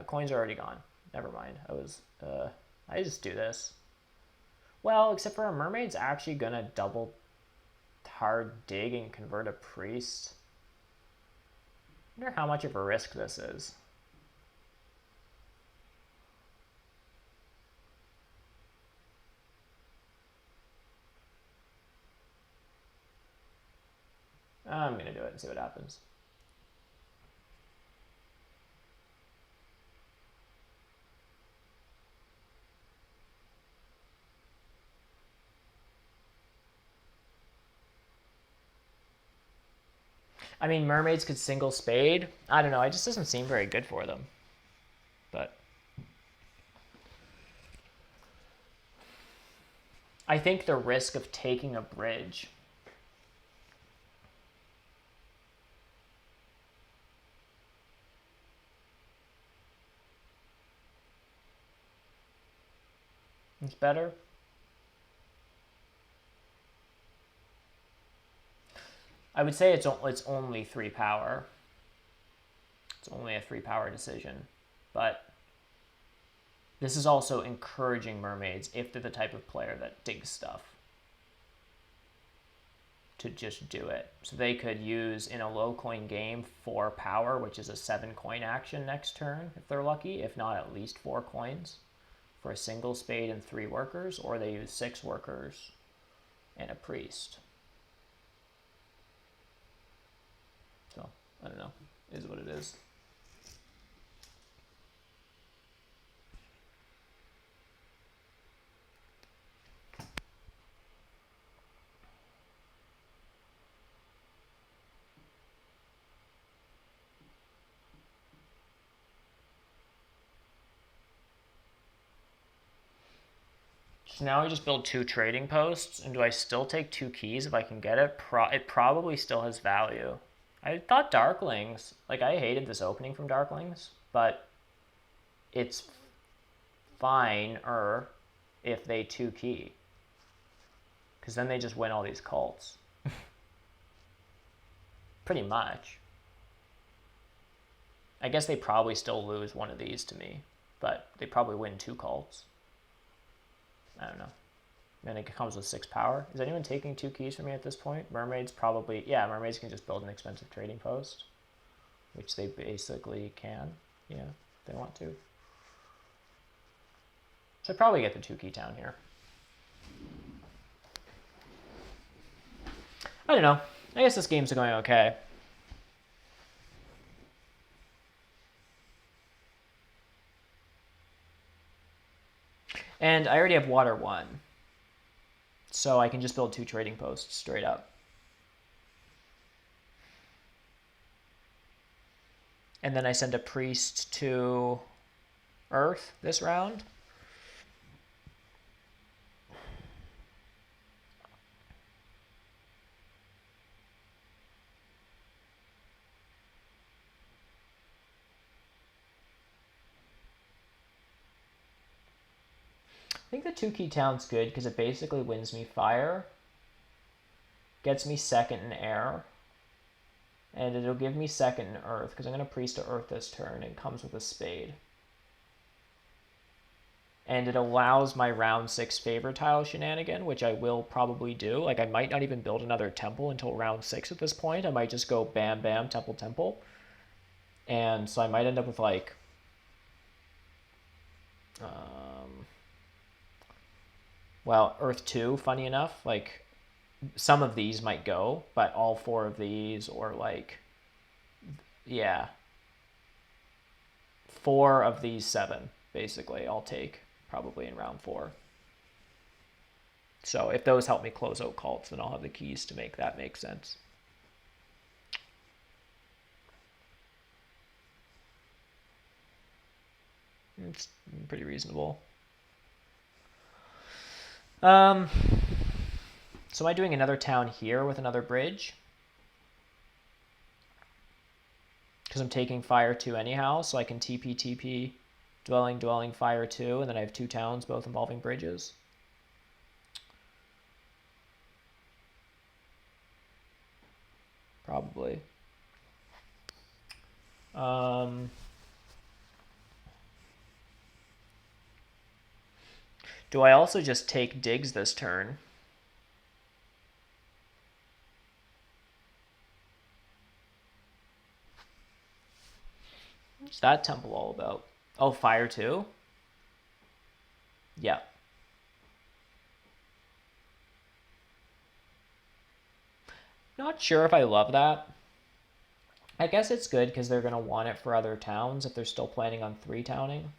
Coins are already gone. Never mind. I just do this. Well, except for a mermaid's actually gonna double hard dig and convert a priest. wonder how much of a risk this is. I'm going to do it and see what happens. I mean, mermaids could single spade. I don't know. It just doesn't seem very good for them. But I think the risk of taking a bridge is better. I would say it's only 3 power. It's only a 3 power decision. But this is also encouraging mermaids, if they're the type of player that digs stuff, to just do it. So they could use, in a low coin game, 4 power, which is a 7 coin action next turn, if they're lucky, if not at least 4 coins, for a single spade and 3 workers, or they use 6 workers and a priest. So, I don't know. It is what it is. So now I just build 2 trading posts, and do I still take 2 keys if I can get it? It probably still has value. I thought Darklings, like I hated this opening from Darklings, but it's fine-er if they 2 key. Because then they just win all these cults. Pretty much. I guess they probably still lose one of these to me, but they probably win 2 cults. I don't know. And it comes with 6 power. Is anyone taking 2 keys from me at this point? Mermaids probably... Yeah, mermaids can just build an expensive trading post, which they basically can. Yeah, if they want to. So I'd probably get the 2 key town here. I don't know. I guess this game's going okay. And I already have water 1. So I can just build 2 trading posts straight up. And then I send a priest to Earth this round. I think the 2 key town's good because it basically wins me fire, gets me second in air, and it'll give me second in earth because I'm going to priest to earth this turn and it comes with a spade. And it allows my round 6 favor tile shenanigan, which I will probably do. Like I might not even build another temple until round 6 at this point. I might just go bam bam temple temple. And so I might end up with like well, Earth 2, funny enough, like some of these might go, but all 4 of these, or like, yeah, 4 of these 7, basically, I'll take probably in round 4. So if those help me close out cults, then I'll have the keys to make that make sense. It's pretty reasonable. So am I doing another town here with another bridge? Because I'm taking fire 2 anyhow, so I can TP, dwelling, fire 2, and then I have 2 towns, both involving bridges. Probably. Do I also just take digs this turn? What's that temple all about? Oh, fire too? Yeah. Not sure if I love that. I guess it's good because they're going to want it for other towns if they're still planning on 3-towning.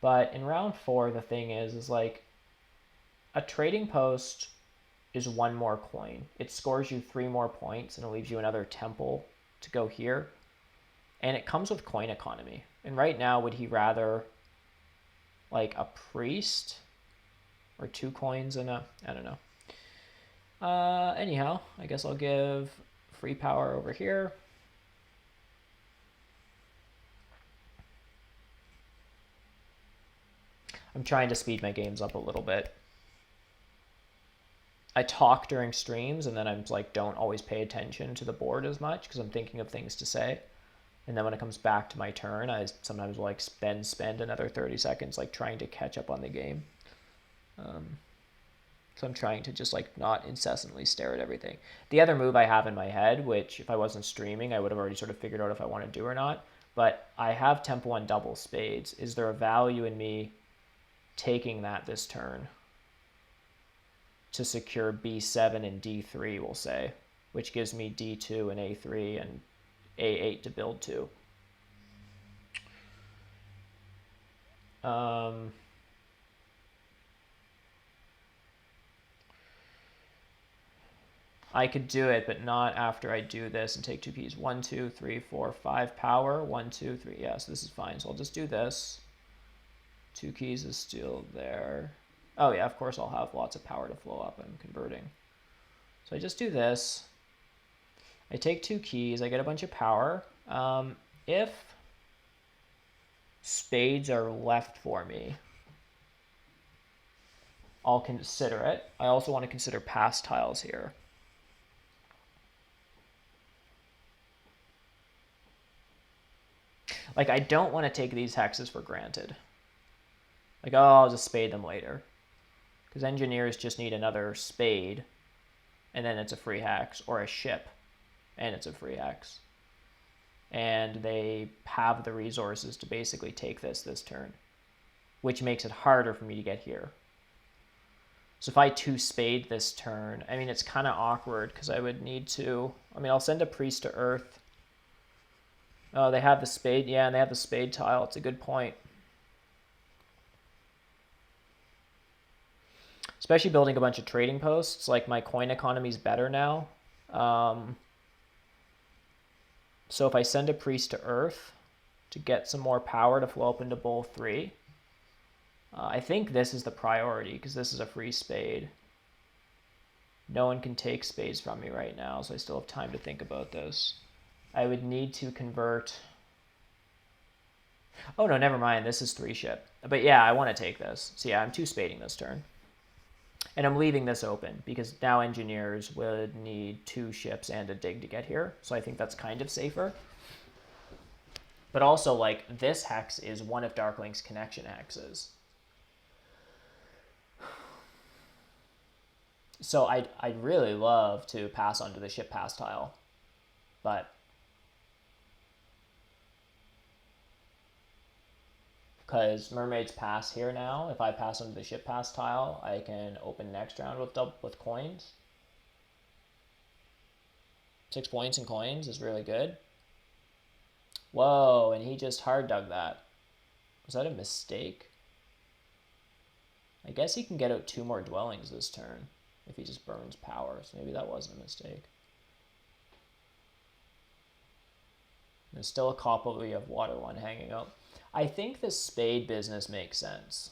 But in round 4, the thing is like a trading post is 1 more coin. It scores you 3 more points and it leaves you another temple to go here. And it comes with coin economy. And right now, would he rather like a priest or 2 coins and a, I don't know. Anyhow, I guess I'll give free power over here. I'm trying to speed my games up a little bit. I talk during streams and then I'm like, don't always pay attention to the board as much because I'm thinking of things to say. And then when it comes back to my turn, I sometimes will like spend another 30 seconds like trying to catch up on the game. So I'm trying to just like not incessantly stare at everything. The other move I have in my head, which if I wasn't streaming, I would have already sort of figured out if I want to do or not. But I have tempo on double spades. Is there a value in me taking that this turn to secure B7 and D3, we'll say, which gives me D2 and A3 and A8 to build to. I could do it, but not after I do this and take 2 keys. 1, 2, 3, 4, 5 power. 1, 2, 3. Yeah, so this is fine. So I'll just do this. 2 keys is still there. Oh yeah, of course I'll have lots of power to flow up. I'm converting. So I just do this. I take 2 keys. I get a bunch of power. If spades are left for me, I'll consider it. I also want to consider pass tiles here. Like, I don't want to take these hexes for granted. Like, oh, I'll just spade them later. Because engineers just need another spade, and then it's a free hex, or a ship, and it's a free hex. And they have the resources to basically take this turn, which makes it harder for me to get here. So if I 2 spade this turn, I mean, it's kind of awkward because I would need to, I mean, I'll send a priest to earth. Oh, they have the spade. Yeah, and they have the spade tile. It's a good point. Especially building a bunch of trading posts. Like, my coin economy is better now. So if I send a priest to earth to get some more power to flow up into bowl 3, I think this is the priority because this is a free spade. No one can take spades from me right now, so I still have time to think about this. I would need to convert. Oh, no, never mind. This is 3 ship. But yeah, I want to take this. So yeah, I'm 2 spading this turn. And I'm leaving this open because now engineers would need 2 ships and a dig to get here. So I think that's kind of safer. But also, like, this hex is one of Darkling's connection hexes. So I'd really love to pass onto the ship pass tile. But because mermaids pass here now, if I pass onto the ship pass tile, I can open next round with coins. 6 points in coins is really good. Whoa, and he just hard dug that. Was that a mistake? I guess he can get out 2 more dwellings this turn if he just burns power, so maybe that wasn't a mistake. There's still a copy of Water 1 hanging out. I think the spade business makes sense.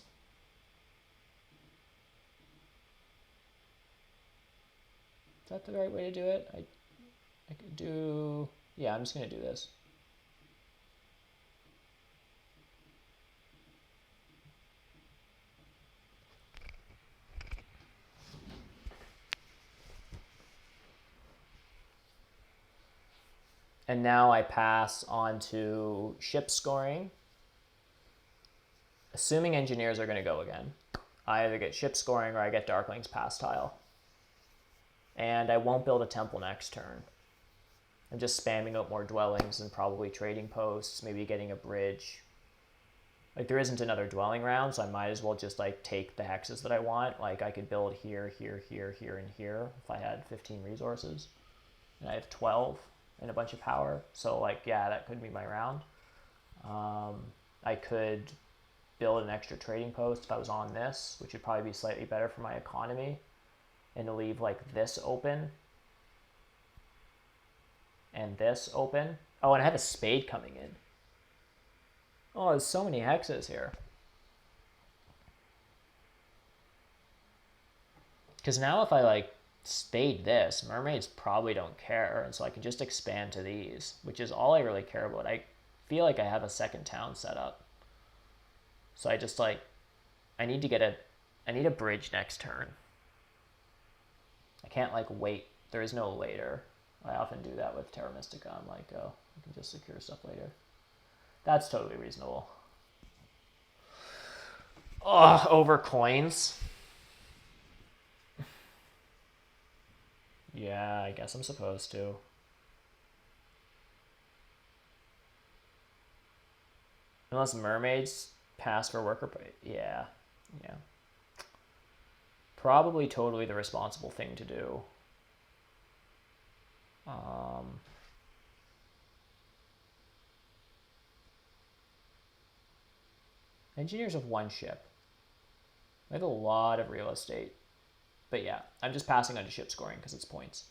Is that the right way to do it? I could do... Yeah, I'm just going to do this. And now I pass on to ship scoring. Assuming engineers are going to go again, I either get ship scoring or I get Darkling's pass tile. And I won't build a temple next turn. I'm just spamming out more dwellings and probably trading posts, maybe getting a bridge. Like, there isn't another dwelling round, so I might as well just, like, take the hexes that I want. Like, I could build here, here, here, here, and here if I had 15 resources. And I have 12 and a bunch of power. So, like, yeah, that could be my round. I could build an extra trading post if I was on this, which would probably be slightly better for my economy. And to leave, like, this open. And this open. Oh, and I have a spade coming in. Oh, there's so many hexes here. Because now if I, like, spade this, mermaids probably don't care, and so I can just expand to these, which is all I really care about. I feel like I have a second town set up. So I just, like, I need a bridge next turn. I can't, like, wait. There is no later. I often do that with Terra Mystica. I'm like, oh, I can just secure stuff later. That's totally reasonable. Oh, over coins. Yeah, I guess I'm supposed to. Unless mermaids pass for worker pay. Yeah. Probably totally the responsible thing to do. Engineers have one ship. I have a lot of real estate. But yeah, I'm just passing on to ship scoring because it's points.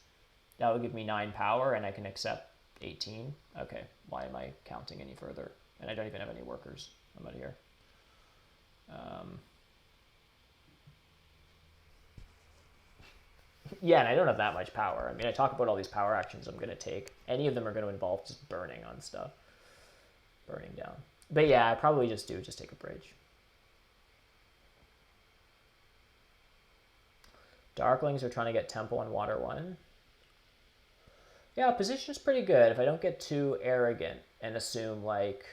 That would give me 9 power and I can accept 18. Okay, why am I counting any further? And I don't even have any workers. I'm out of here. Yeah, and I don't have that much power. I mean, I talk about all these power actions I'm going to take. Any of them are going to involve just burning on stuff. Burning down. But yeah, I probably just take a bridge. Darklings are trying to get Temple and Water 1. Yeah, position is pretty good if I don't get too arrogant and assume, like,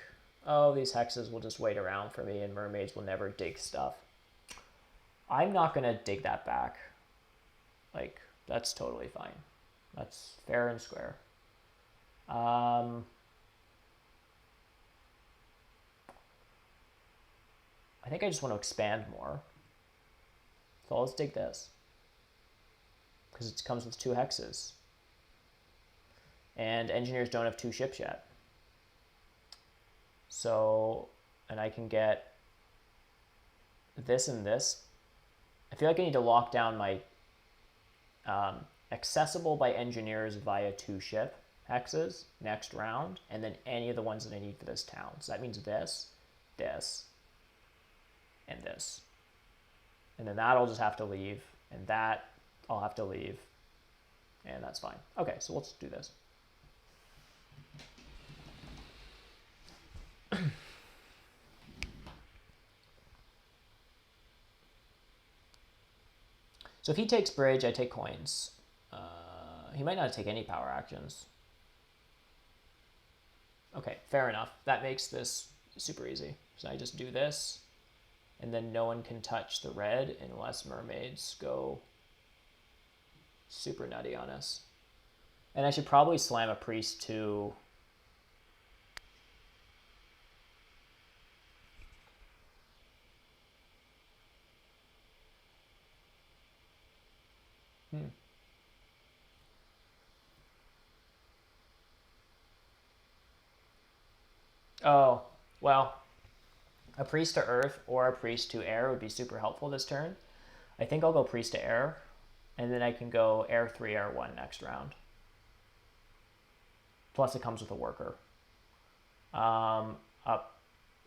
oh, these hexes will just wait around for me and mermaids will never dig stuff. I'm not going to dig that back. Like, that's totally fine. That's fair and square. I think I just want to expand more. So let's dig this. Because it comes with 2 hexes. And engineers don't have 2 ships yet. So, and I can get this and this. I feel like I need to lock down my accessible by engineers via 2 ship hexes next round, and then any of the ones that I need for this town. So that means this, this, and this. And then that I'll just have to leave, and that I'll have to leave, and that's fine. Okay, so let's do this. So if he takes bridge, I take coins. He might not take any power actions. Okay, fair enough. That makes this super easy. So I just do this, and then no one can touch the red unless mermaids go super nutty on us. And I should probably slam a priest too. Oh, well, a priest to earth or a priest to air would be super helpful this turn. I think I'll go priest to air, and then I can go air 3, air 1 next round. Plus it comes with a worker. Up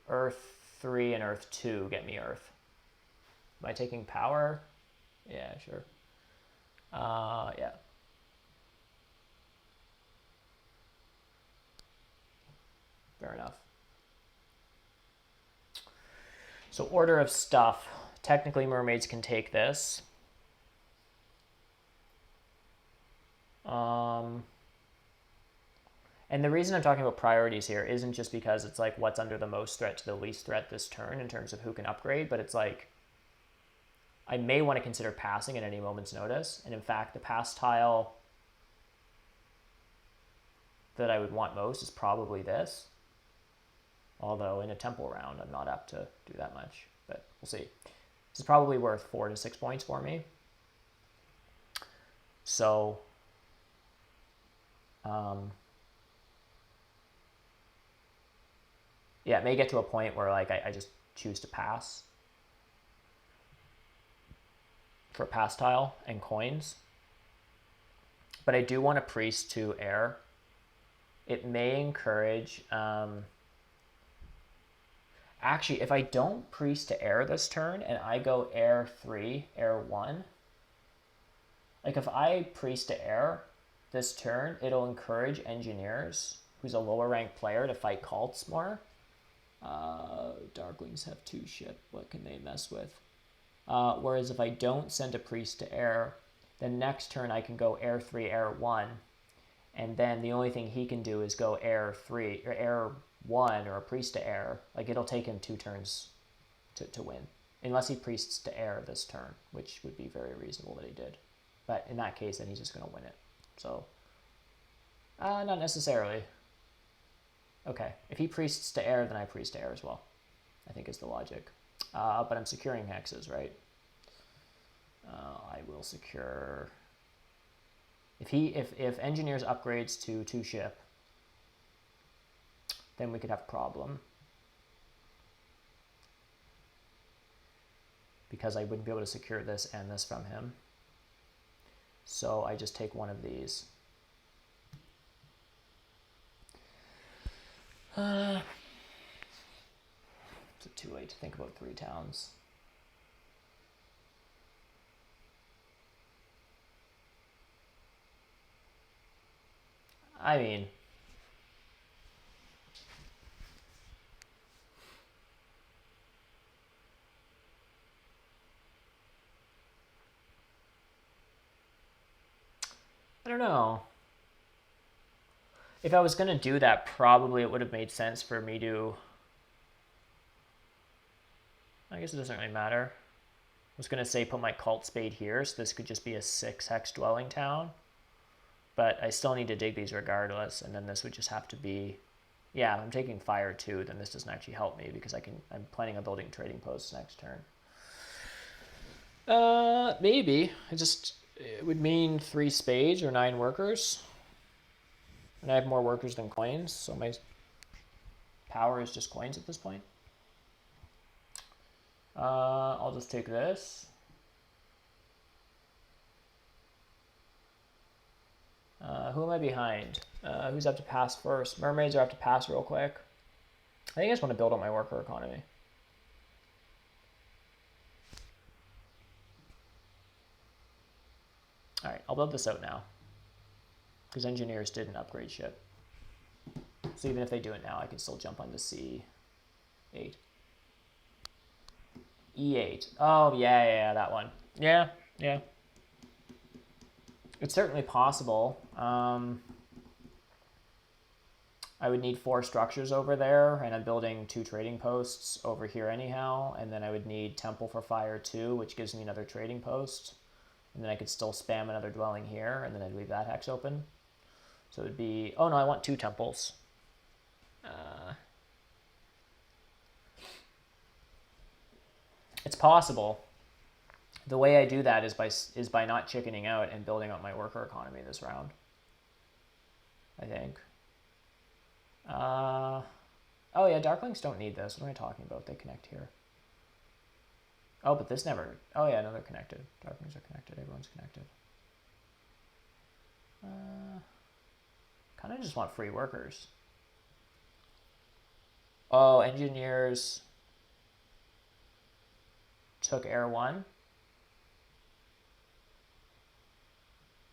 earth 3 and earth 2 get me earth. Am I taking power? Yeah, sure. Yeah. Fair enough. So order of stuff. Technically, mermaids can take this. And the reason I'm talking about priorities here isn't just because it's like what's under the most threat to the least threat this turn in terms of who can upgrade, but it's like I may want to consider passing at any moment's notice. And in fact, the pass tile that I would want most is probably this. Although in a temple round, I'm not apt to do that much, but we'll see. This is probably worth 4 to 6 points for me. So, yeah, it may get to a point where like I just choose to pass for pass tile and coins. But I do want a priest to air. It may encourage... actually, if I don't priest to air this turn and I go air 3, air 1, like if I priest to air this turn, it'll encourage engineers, who's a lower ranked player, to fight cults more. Darklings have 2 ship. What can they mess with? Whereas if I don't send a priest to air, then next turn I can go air 3, air 1, and then the only thing he can do is go air 3 or air 1 or a priest to air. Like it'll take him 2 turns to win, unless he priests to air this turn, which would be very reasonable that he did. But in that case, then he's just going to win it. So, not necessarily. Okay, if he priests to air, then I priest to air as well, I think is the logic. But I'm securing hexes, right? I will secure... If engineers upgrades to 2 ship, then we could have a problem. Because I wouldn't be able to secure this and this from him. So I just take one of these. It's too late to think about 3 towns. I mean... I don't know. If I was going to do that, probably it would have made sense for me to... I guess it doesn't really matter. I was going to say put my cult spade here, so this could just be a 6 hex dwelling town. But I still need to dig these regardless, and then this would just have to be... Yeah, if I'm taking fire too, then this doesn't actually help me because I'm planning on building trading posts next turn. Maybe. It would mean 3 spades or 9 workers. And I have more workers than coins, so my power is just coins at this point. I'll just take this. Who am I behind? Who's up to pass first? Mermaids are up to pass real quick. I think I just want to build up my worker economy. Alright, I'll build this out now. Because engineers didn't upgrade ship. So even if they do it now, I can still jump onto C8. E8. Oh, yeah, that one. Yeah. It's certainly possible. I would need 4 structures over there, and I'm building 2 trading posts over here anyhow, and then I would need temple for fire 2, which gives me another trading post. And then I could still spam another dwelling here, and then I'd leave that hex open. So it would be... Oh, no, I want 2 temples. It's possible. The way I do that is by not chickening out and building up my worker economy this round, I think. Oh, yeah, Darklings don't need this. What am I talking about? They connect here. Oh, but this never... Oh, yeah, no, they're connected. Darklings are connected. Everyone's connected. Kind of just want free workers. Oh, engineers took air 1.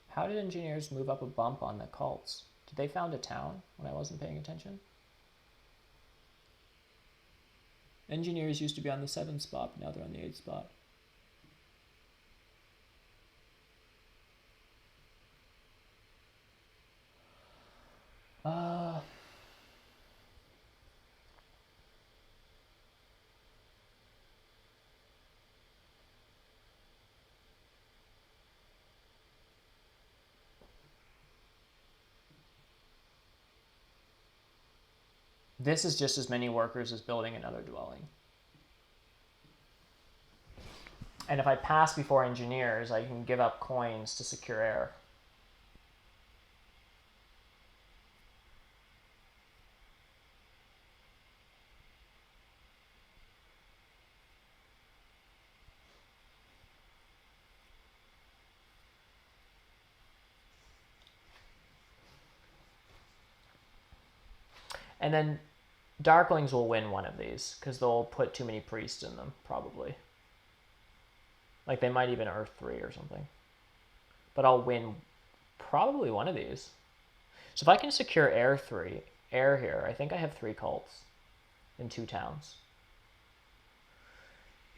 How did engineers move up a bump on the cults? Did they found a town when I wasn't paying attention? Engineers used to be on the 7th spot, but now they're on the 8th spot. This is just as many workers as building another dwelling. And if I pass before engineers, I can give up coins to secure air. And then Darklings will win one of these because they'll put too many priests in them, probably. Like they might even Earth 3 or something. But I'll win probably one of these. So if I can secure air here, I think I have 3 cults in 2 towns.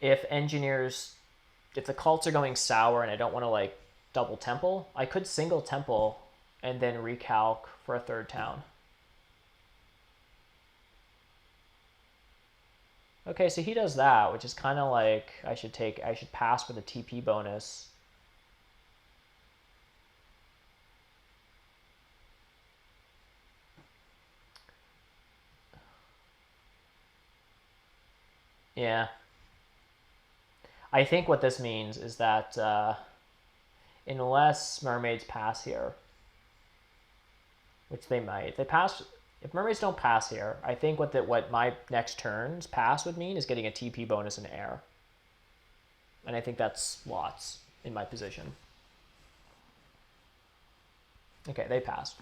If the cults are going sour and I don't want to like double temple, I could single temple and then recalc for a 3rd town. Okay, so he does that, which is kind of like I should pass for the TP bonus. Yeah. I think what this means is that unless mermaids pass here, which they might, if mermaids don't pass here, I think what my next turn's pass would mean is getting a TP bonus in air. And I think that's lots in my position. Okay, they passed.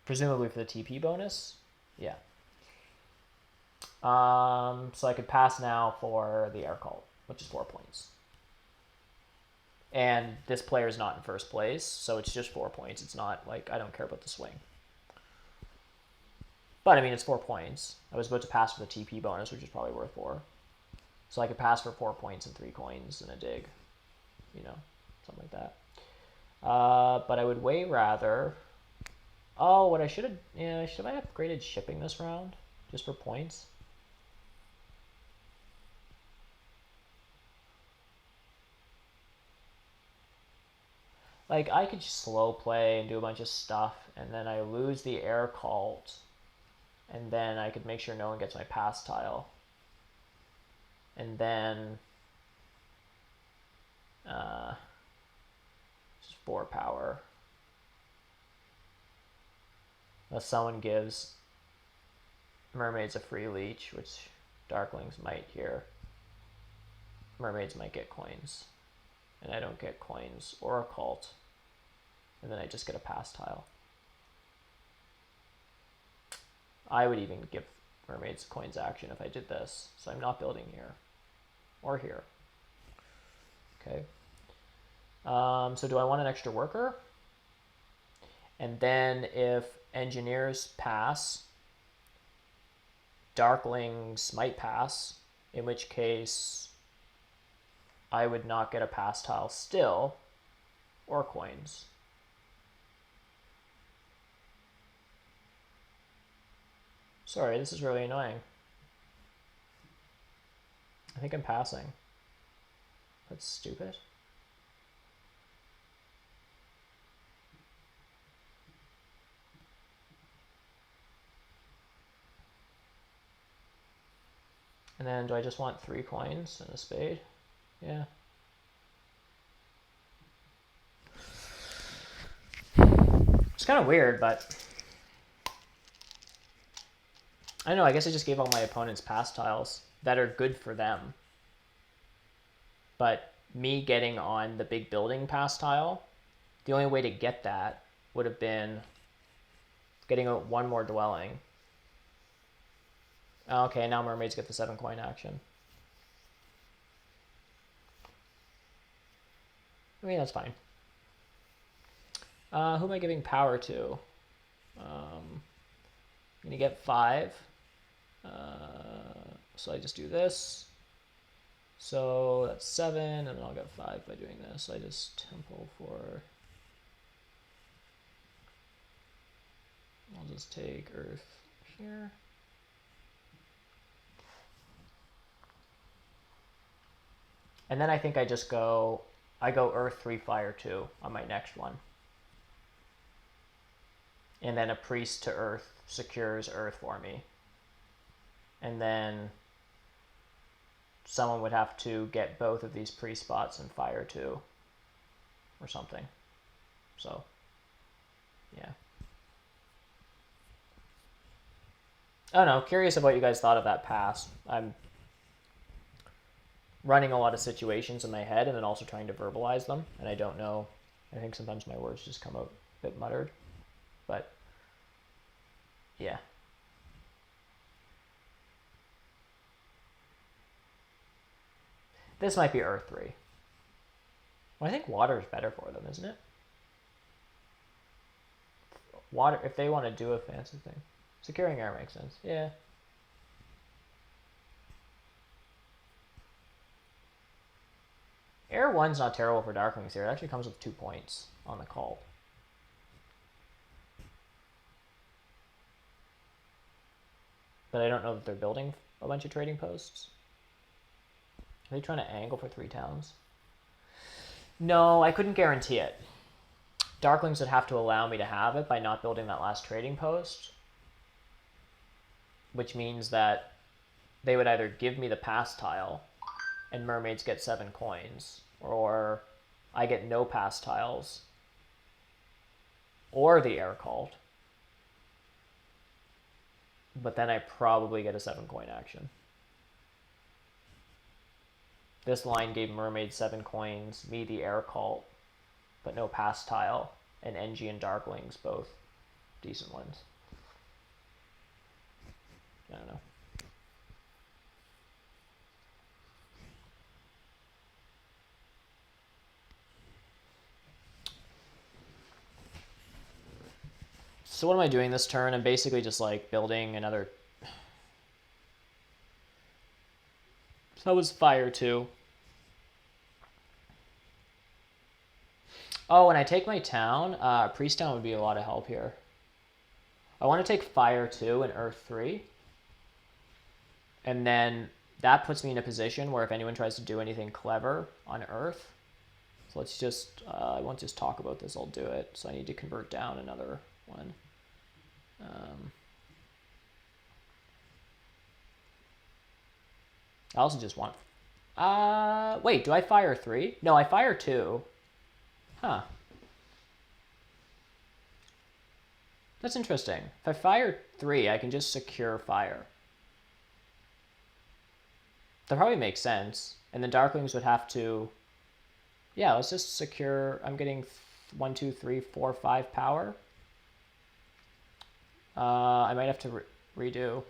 Presumably for the TP bonus? Yeah. So I could pass now for the air cult, which is 4 points. And this player is not in first place, so it's just 4 points. It's not like I don't care about the swing. But I mean, it's 4 points. I was about to pass for the TP bonus, which is probably worth 4. So I could pass for 4 points and 3 coins in a dig. You know, something like that. But I would way rather... Oh, what I should have... Yeah, should I have upgraded shipping this round? Just for points? Like, I could just slow play and do a bunch of stuff, and then I lose the air cult, and then I could make sure no one gets my pass tile. And then... just 4 power. Unless someone gives mermaids a free leech, which Darklings might here. Mermaids might get coins. And I don't get coins or a cult. And then I just get a pass tile. I would even give mermaids coins action if I did this. So I'm not building here. Or here. Okay. So do I want an extra worker? And then if engineers pass, Darklings might pass, in which case I would not get a pass tile still, or coins. Sorry, this is really annoying. I think I'm passing. That's stupid. And then do I just want 3 coins and a spade? Yeah. It's kind of weird, but I don't know, I guess I just gave all my opponents pass tiles that are good for them. But me getting on the big building pass tile, the only way to get that would have been getting one more dwelling. Okay, now mermaids get the 7 coin action. I mean, that's fine. Who am I giving power to? I'm going to get 5. So I just do this. So that's 7, and then I'll get 5 by doing this. So I just temple for... I'll just take Earth here. And then I think I just go Earth 3, Fire 2 on my next one. And then a priest to earth secures earth for me. And then someone would have to get both of these priest spots and fire 2 or something. So, yeah. I don't know. Curious of what you guys thought of that pass. I'm running a lot of situations in my head and then also trying to verbalize them. And I don't know. I think sometimes my words just come out a bit muttered. But, yeah. This might be Earth 3. Well, I think water is better for them, isn't it? Water, if they want to do a fancy thing. Securing air makes sense. Yeah. Air 1's not terrible for Darklings here. It actually comes with 2 points on the call. But I don't know that they're building a bunch of trading posts. Are they trying to angle for 3 towns? No, I couldn't guarantee it. Darklings would have to allow me to have it by not building that last trading post. Which means that they would either give me the pass tile and mermaids get 7 coins, or I get no pass tiles, or the air cult. But then I probably get a 7 coin action. This line gave mermaid 7 coins, me the air cult, but no pass tile, and NG and Darklings both decent ones. I don't know. So what am I doing this turn? I'm basically just like building another. So that was fire 2. Oh, when I take my town, priest town would be a lot of help here. I want to take fire 2 and earth 3. And then that puts me in a position where if anyone tries to do anything clever on earth, so let's just, I won't just talk about this, I'll do it. So I need to convert down another one. I also just want, wait, do I fire 3? No, I fire 2. Huh. That's interesting. If I fire 3, I can just secure fire. That probably makes sense. And then Darklings would have to, yeah, let's just secure, I'm getting 1, 2, 3, 4, 5 power. I might have to redo.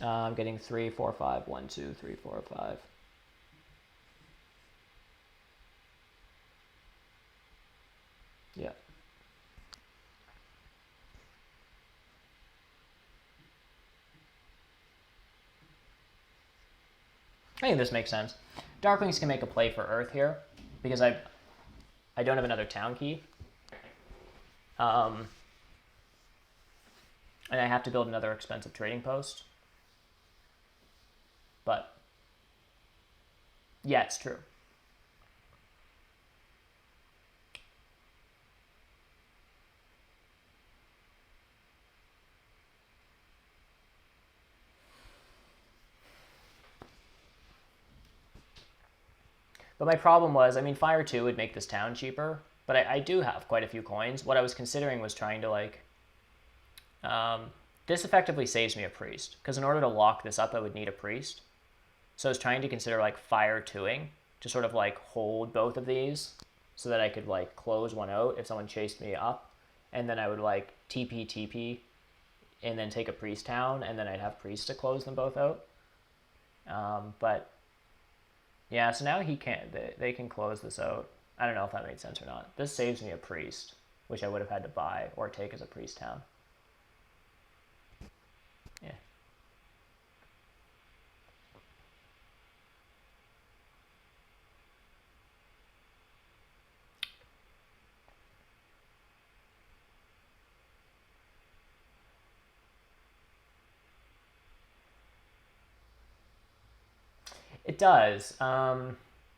I'm getting 3, 4, 5, 1, 2, 3, 4, 5. Yeah. I think this makes sense. Darklings can make a play for Earth here because I don't have another town key. And I have to build another expensive trading post. But yeah, it's true. But my problem was, I mean, Fire 2 would make this town cheaper, but I do have quite a few coins. What I was considering was trying to, like, this effectively saves me a priest, because in order to lock this up, I would need a priest. So I was trying to consider, like, Fire 2ing to sort of, like, hold both of these so that I could, like, close one out if someone chased me up, and then I would, like, TP, and then take a priest town, and then I'd have priests to close them both out. But yeah, so now he can't. They can close this out. I don't know if that made sense or not. This saves me a priest, which I would have had to buy or take as a priest town. Yeah. It does.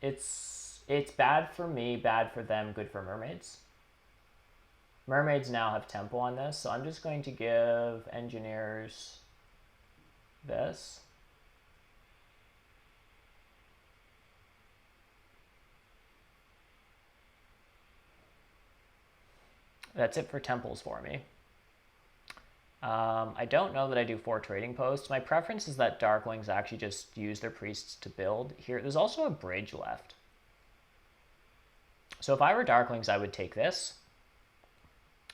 It's bad for me, bad for them, good for mermaids. Mermaids now have temple on this, so I'm just going to give engineers this. That's it for temples for me. I don't know that I do 4 trading posts. My preference is that Darklings actually just use their priests to build. Here, there's also a bridge left. So if I were Darklings, I would take this.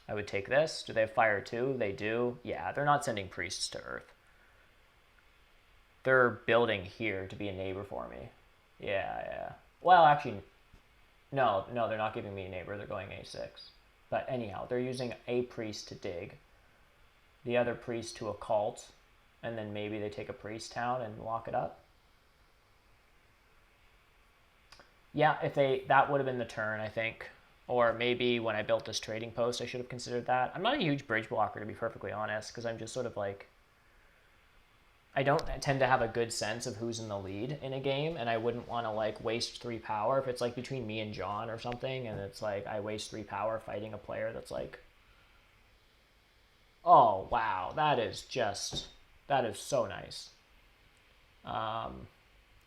I would take this. Do they have fire too? They do. Yeah, they're not sending priests to Earth. They're building here to be a neighbor for me. Yeah. Well, actually, no, they're not giving me a neighbor. They're going A6. But anyhow, they're using a priest to dig, the other priest to occult, and then maybe they take a priest town and lock it up. Yeah, that would have been the turn, I think. Or maybe when I built this trading post, I should have considered that. I'm not a huge bridge blocker, to be perfectly honest, because I'm just sort of like, I don't tend to have a good sense of who's in the lead in a game, and I wouldn't want to like waste 3 power if it's like between me and John or something, and it's like I waste 3 power fighting a player that's like, oh wow, that is so nice. Do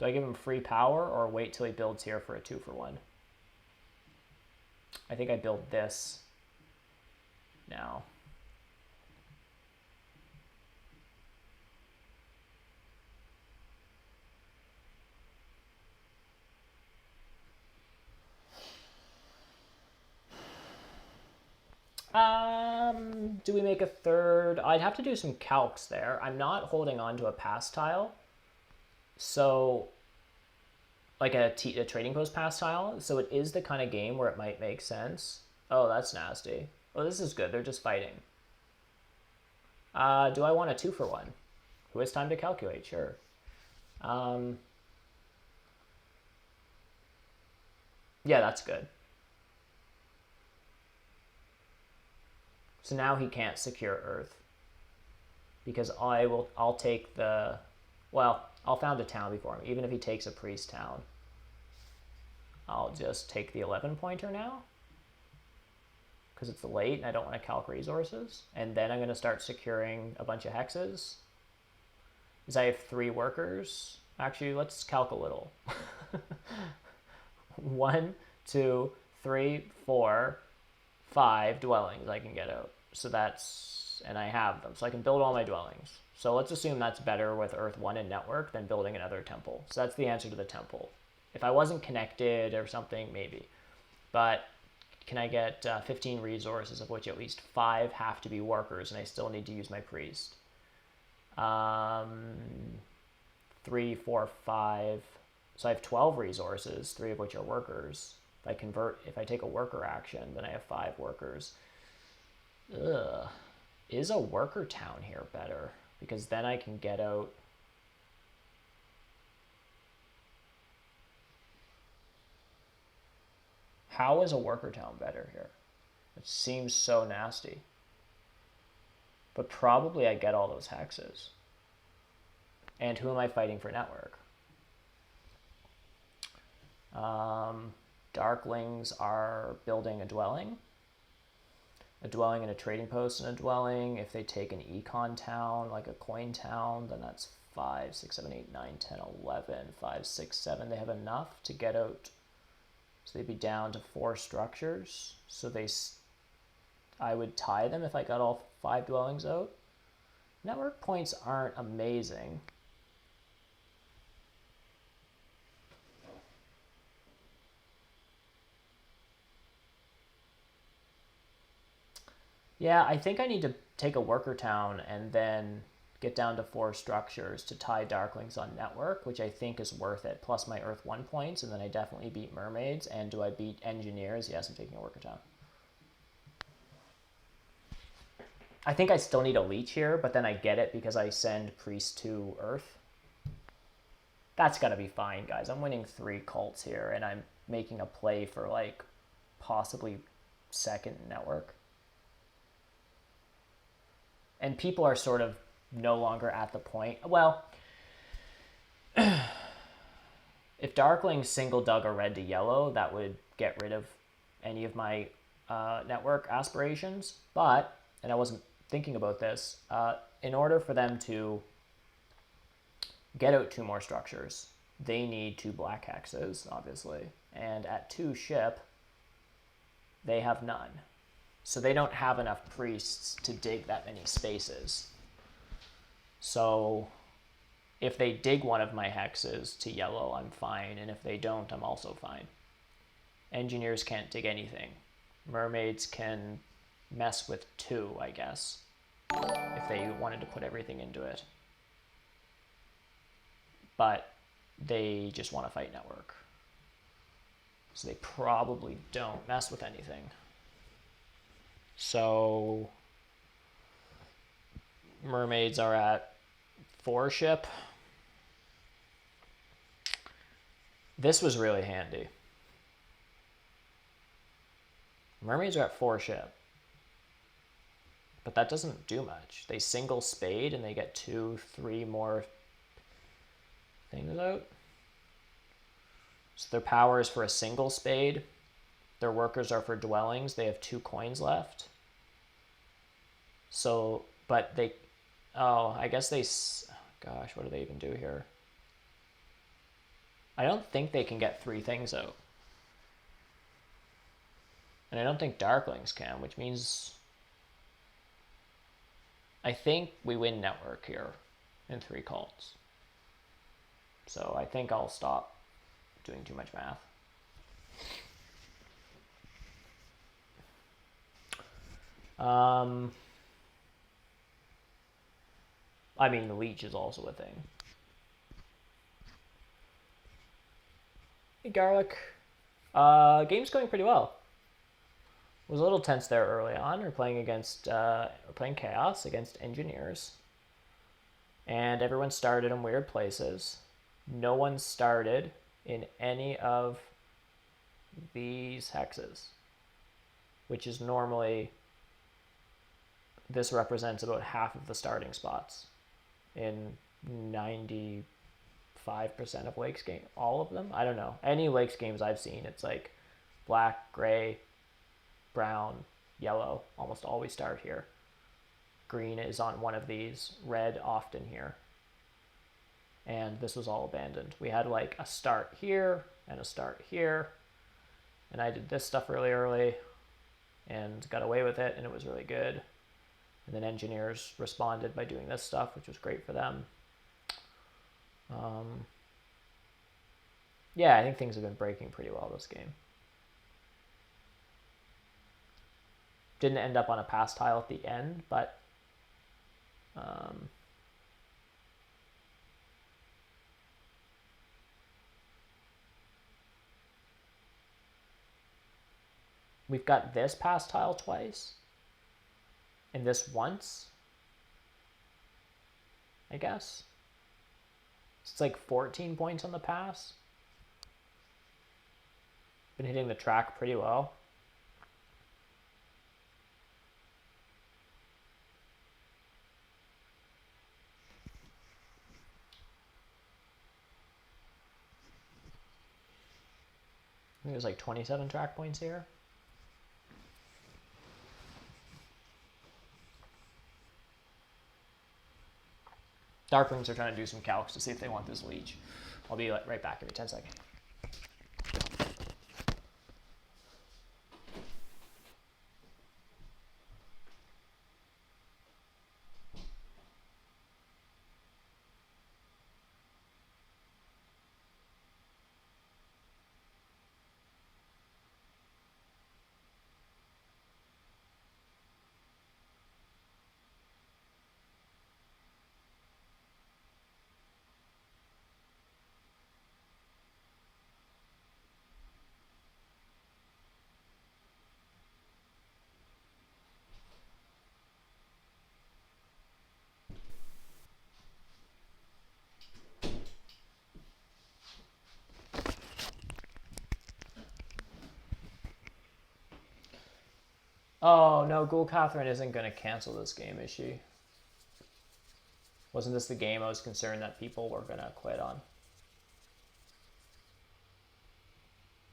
I give him free power or wait till he builds here for a 2-for-1? I think I build this now. Do we make a third? I'd have to do some calcs there. I'm not holding on to a pass tile. So, like a trading post pass tile. So it is the kind of game where it might make sense. Oh, that's nasty. Oh, this is good. They're just fighting. Do I want a 2-for-1? Who has time to calculate? Sure. Yeah, that's good. So now he can't secure Earth. Because I'll take the, well, I'll found a town before him. Even if he takes a priest town, I'll just take the 11-pointer now. Because it's late and I don't want to calc resources. And then I'm going to start securing a bunch of hexes. Because I have 3 workers. Actually, let's calc a little. 1, 2, 3, 4, 5 dwellings I can get out. So that's, and I have them. So I can build all my dwellings. So let's assume that's better with Earth 1 and network than building another temple. So that's the answer to the temple. If I wasn't connected or something, maybe. But can I get 15 resources, of which at least 5 have to be workers, and I still need to use my priest? 3, 4, 5. So I have 12 resources, 3 of which are workers. If I take a worker action, then I have 5 workers. Ugh. Is a worker town here better? Because then I can get out. How is a worker town better here? It seems so nasty. But probably I get all those hexes. And who am I fighting for network? Darklings are building a dwelling and a trading post and a dwelling. If they take an econ town, like a coin town, then that's 5, 6, 7, 8, 9, 10, 11, 5, 6, 7. They have enough to get out. So they'd be down to 4 structures. So I would tie them if I got all 5 dwellings out. Network points aren't amazing. Yeah, I think I need to take a worker town and then get down to 4 structures to tie Darklings on network, which I think is worth it, plus my Earth 1 points, and then I definitely beat mermaids. And do I beat engineers? Yes, I'm taking a worker town. I think I still need a leech here, but then I get it because I send priest to Earth. That's gotta be fine, guys. I'm winning 3 cults here, and I'm making a play for like possibly 2nd network. And people are sort of no longer at the point. Well, If Darklings single dug a red to yellow, that would get rid of any of my network aspirations. But, and I wasn't thinking about this, in order for them to get out 2 more structures, they need 2 black hexes, obviously. And at 2 ship, they have none. So they don't have enough priests to dig that many spaces. So if they dig one of my hexes to yellow, I'm fine. And if they don't, I'm also fine. Engineers can't dig anything. Mermaids can mess with 2, I guess, if they wanted to put everything into it. But they just want to fight network. So they probably don't mess with anything. So mermaids are at 4 ship. This was really handy. Mermaids are at 4 ship. But that doesn't do much. They single spade and they get 2, 3 more things out. So their power is for a single spade. Their workers are for dwellings. They have 2 coins left. So, but they, oh, I guess they, gosh, what do they even do here? I don't think they can get 3 things out. And I don't think Darklings can, which means I think we win network here in 3 cults. So I think I'll stop doing too much math. I mean, the leech is also a thing. Hey, Garlic. Game's going pretty well. Was a little tense there early on. We're playing against, playing Chaos against Engineers. And everyone started in weird places. No one started in any of these hexes, which is normally, this represents about half of the starting spots in 95% of Lakes game, all of them. I don't know. Any Lakes games I've seen, it's like black, gray, brown, yellow, almost always start here. Green is on one of these, red often here. And this was all abandoned. We had like a start here and a start here. And I did this stuff really early and got away with it, and it was really good. And then Engineers responded by doing this stuff, which was great for them. Yeah, I think things have been breaking pretty well this game. Didn't end up on a pass tile at the end, but we've got this pass tile twice, and this once, I guess. It's like 14 points on the pass. Been hitting the track pretty well. I think there's like 27 track points here. Darklings are trying to do some calcs to see if they want this leech. I'll be right back. Give me 10 seconds. Oh, no, Ghoul Catherine isn't going to cancel this game, is she? Wasn't this the game I was concerned that people were going to quit on?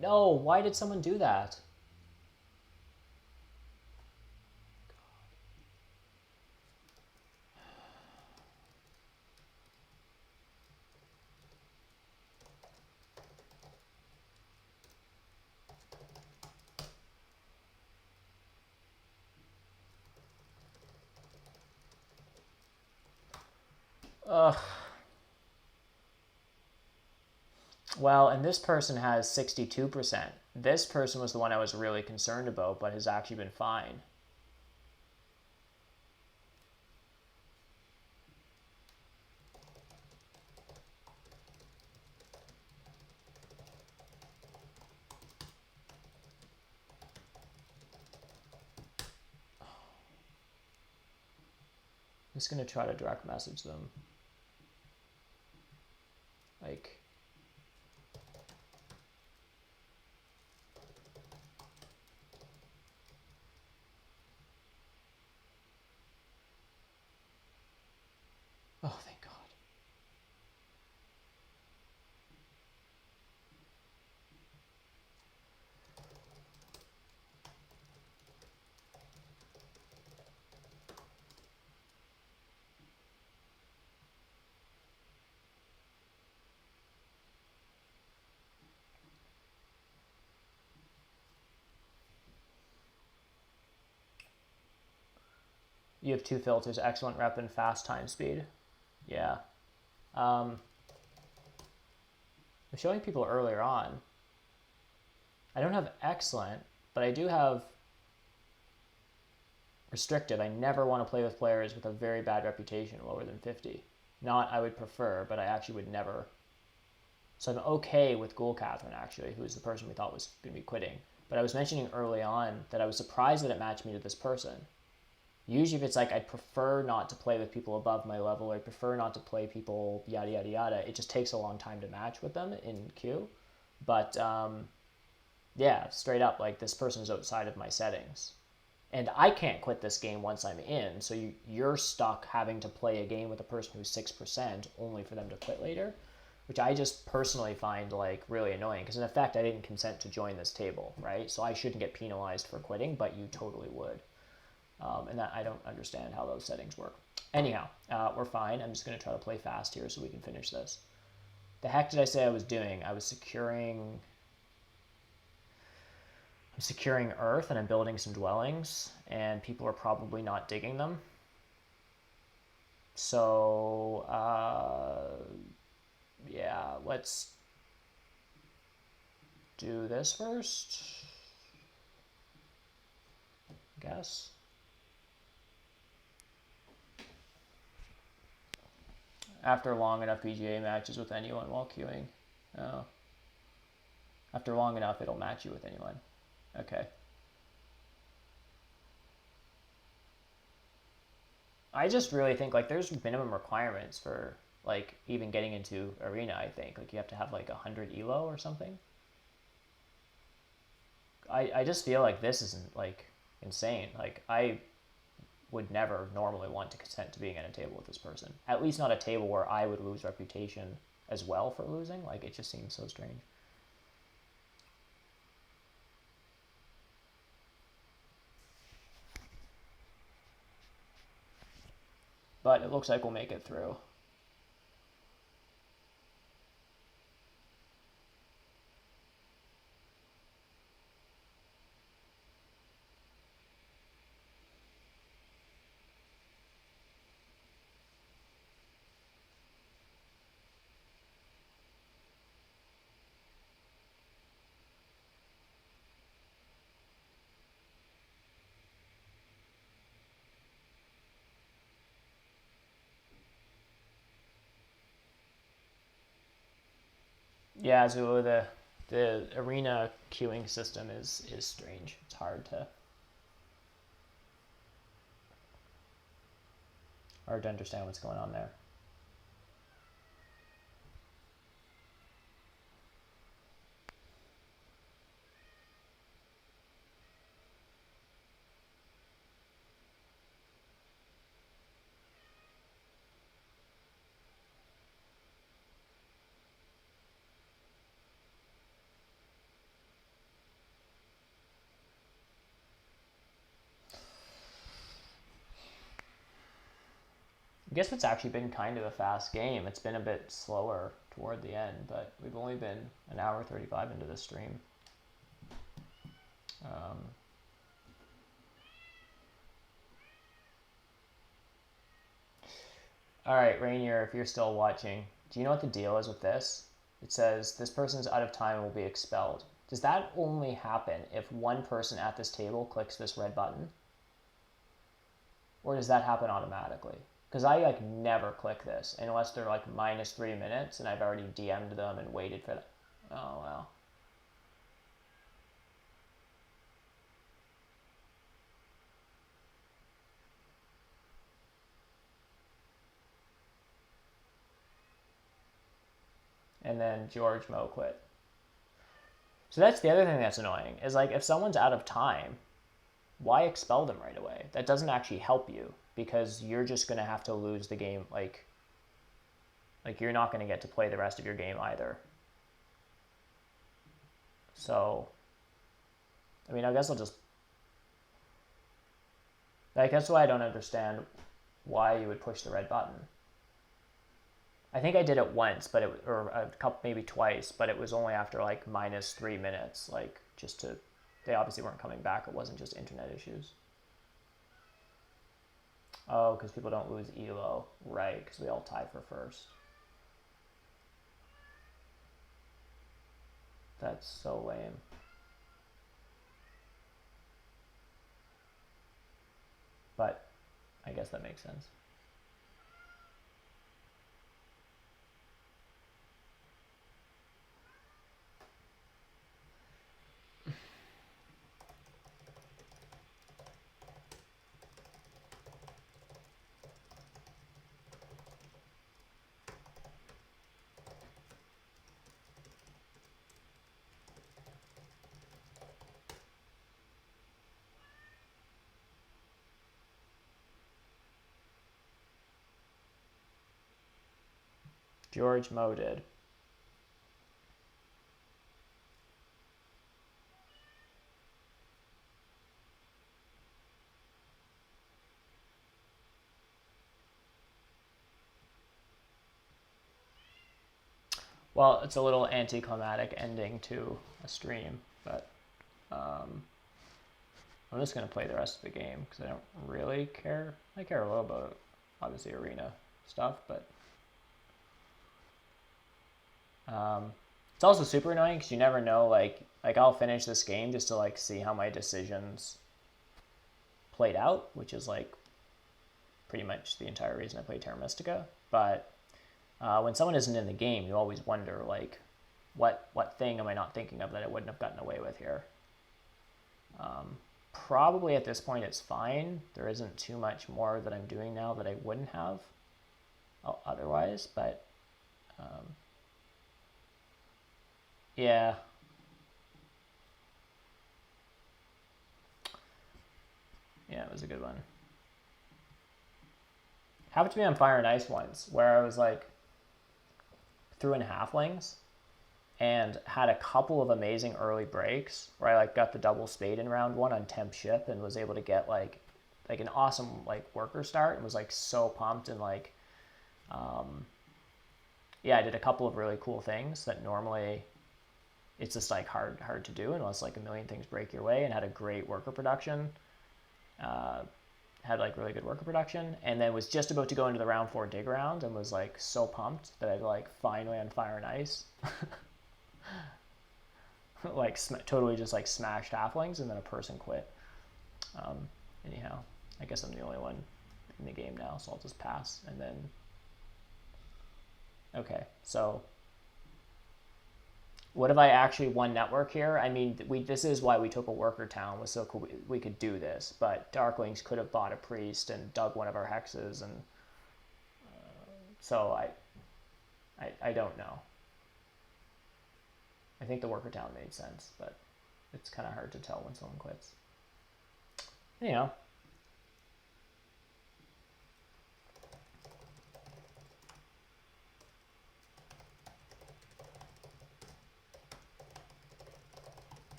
No, why did someone do that? Ugh. Well, and this person has 62%. This person was the one I was really concerned about, but has actually been fine. I'm just going to try to direct message them. Like, oh, thank God. You have 2 filters, excellent rep and fast time speed. Yeah. I'm showing people earlier on. I don't have excellent, but I do have restrictive. I never want to play with players with a very bad reputation lower than 50. Not I would prefer, but I actually would never. So I'm okay with Ghoul Catherine, actually, who is the person we thought was going to be quitting. But I was mentioning early on that I was surprised that it matched me to this person. Usually if it's like I'd prefer not to play with people above my level, or I prefer not to play people yada yada yada, it just takes a long time to match with them in queue. But yeah, straight up, like this person is outside of my settings. And I can't quit this game once I'm in, so you're stuck having to play a game with a person who's 6% only for them to quit later, which I just personally find like really annoying, because in effect I didn't consent to join this table, right? So I shouldn't get penalized for quitting, but you totally would. And that I don't understand how those settings work. Anyhow, we're fine. I'm just going to try to play fast here so we can finish this. The heck did I say I was doing? I was securing Earth, and I'm building some dwellings, and people are probably not digging them. So, yeah, let's do this first, I guess. After long enough BGA matches with anyone while queuing. Oh. After long enough, it'll match you with anyone. Okay. I just really think like there's minimum requirements for like even getting into arena. I think like you have to have like 100 elo or something. I just feel like this isn't like insane. Like I would never normally want to consent to being at a table with this person. At least not a table where I would lose reputation as well for losing. Like it just seems so strange. But it looks like we'll make it through. Yeah, so the arena queuing system is strange. It's hard to understand what's going on there. I guess it's actually been kind of a fast game. It's been a bit slower toward the end, but we've only been an hour 35 into this stream. All right, Rainier, if you're still watching, do you know what the deal is with this? It says this person's out of time and will be expelled. Does that only happen if one person at this table clicks this red button? Or does that happen automatically? Because I like never click this unless they're like -3 minutes and I've already DM'd them and waited for that. Oh, wow. And then George Mo quit. So that's the other thing that's annoying, is like if someone's out of time, why expel them right away? That doesn't actually help you, because you're just going to have to lose the game. Like you're not going to get to play the rest of your game either. So, I mean, I guess I'll just, like, that's why I don't understand why you would push the red button. I think I did it once, but or a couple, maybe twice, but it was only after like -3 minutes, like just to, they obviously weren't coming back. It wasn't just internet issues. Oh, because people don't lose ELO, right? Because we all tie for first. That's so lame. But I guess that makes sense. George Mo did. Well, it's a little anticlimactic ending to a stream, but I'm just going to play the rest of the game because I don't really care. I care a little about, obviously, arena stuff, but it's also super annoying because you never know, like I'll finish this game just to like see how my decisions played out, which is like pretty much the entire reason I play Terra Mystica. But when someone isn't in the game, you always wonder, like, what thing am I not thinking of that I wouldn't have gotten away with here? Probably at this point it's fine. There isn't too much more that I'm doing now that I wouldn't have otherwise, but yeah. Yeah, it was a good one. Happened to me on Fire and Ice once, where I was like threw in halflings and had a couple of amazing early breaks where I like got the double spade in round 1 on temp ship and was able to get like an awesome like worker start and was like so pumped, and like yeah, I did a couple of really cool things that normally it's just like hard to do unless like a million things break your way, and had a great worker production. Had like really good worker production, and then was just about to go into the round 4 dig round and was like so pumped that I'd like finally on Fire and Ice like totally just like smashed halflings, and then a person quit. Anyhow, I guess I'm the only one in the game now, so I'll just pass. And then okay, so what have I actually won network here? I mean, this is why we took a worker town, was so cool we could do this, but Darklings could have bought a priest and dug one of our hexes, and so I don't know. I think the worker town made sense, but it's kind of hard to tell when someone quits. Anyhow.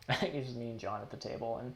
I think it's just me and John at the table, and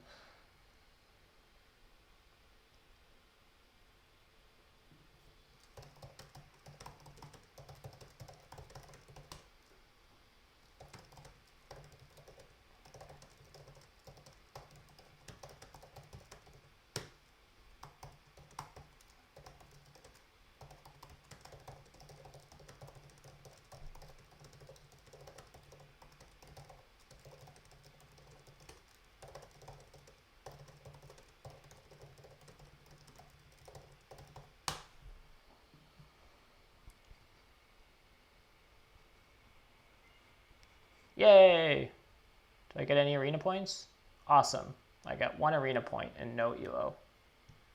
Did I get any arena points? Awesome. I got 1 arena point and no elo.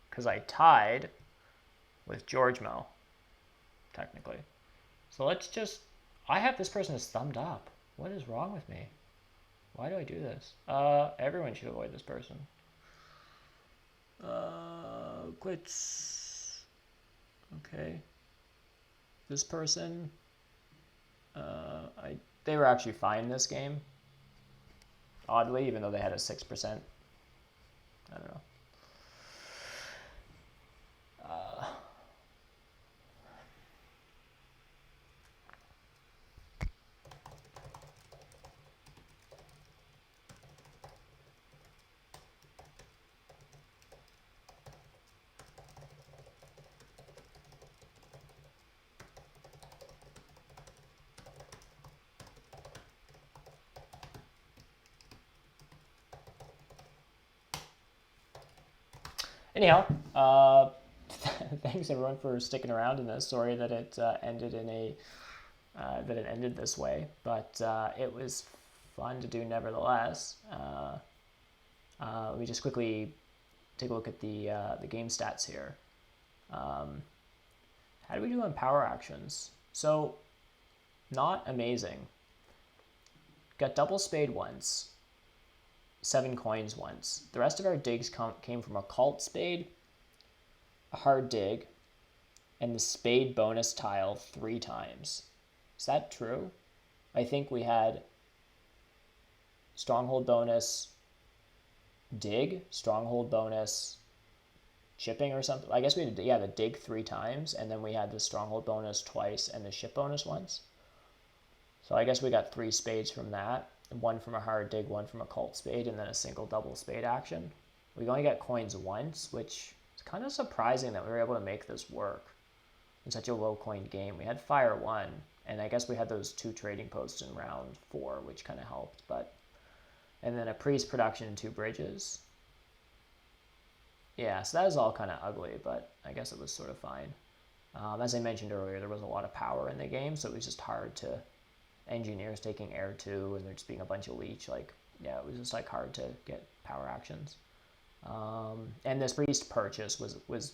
Because I tied with George Mel, technically. So let's just... I have this person as thumbed up. What is wrong with me? Why do I do this? Everyone should avoid this person. Quits. Okay. This person... they were actually fine this game. Oddly, even though they had a 6%. I don't know. Anyhow, thanks everyone for sticking around in this. Sorry that it ended in a that it ended this way, but it was fun to do nevertheless. Let me just quickly take a look at the game stats here. How do we do on power actions? So, not amazing. Got double spade once. 7 coins once. The rest of our digs came from a cult spade, a hard dig, and the spade bonus tile 3 times. Is that true? I think we had stronghold bonus, dig, stronghold bonus, chipping or something. I guess we did, yeah, the dig 3 times, and then we had the stronghold bonus twice and the chip bonus once. So I guess we got 3 spades from that. 1 from a hard dig, 1 from a cult spade, and then a single double spade action. We only got coins once, which is kind of surprising that we were able to make this work in such a low coin game. We had fire 1, and I guess we had those 2 trading posts in round 4, which kind of helped. And then a priest production and 2 bridges. Yeah, so that was all kind of ugly, but I guess it was sort of fine. As I mentioned earlier, there was a lot of power in the game, so it was just hard to... Engineers taking air 2 and there just being a bunch of leech, like, yeah, it was just like hard to get power actions. And this priest purchase was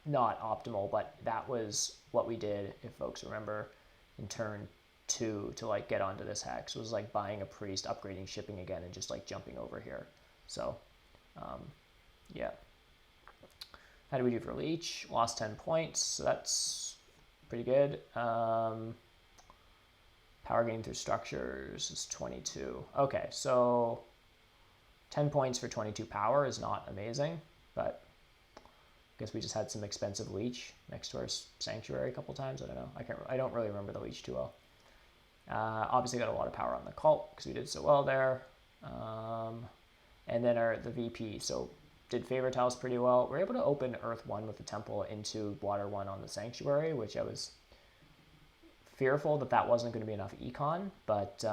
not optimal, but that was what we did, if folks remember, in turn 2 to like get onto this hex. It was like buying a priest, upgrading shipping again, and just like jumping over here. So yeah. How do we do for leech? Lost 10 points, so that's pretty good. Power gain through structures is 22. Okay, so 10 points for 22 power is not amazing, but I guess we just had some expensive leech next to our sanctuary a couple times. I don't know. I don't really remember the leech too well. Obviously got a lot of power on the cult because we did so well there. And then the VP, so did favor tiles pretty well. We're able to open Earth 1 with the temple into Water 1 on the sanctuary, which I was fearful that wasn't going to be enough econ, but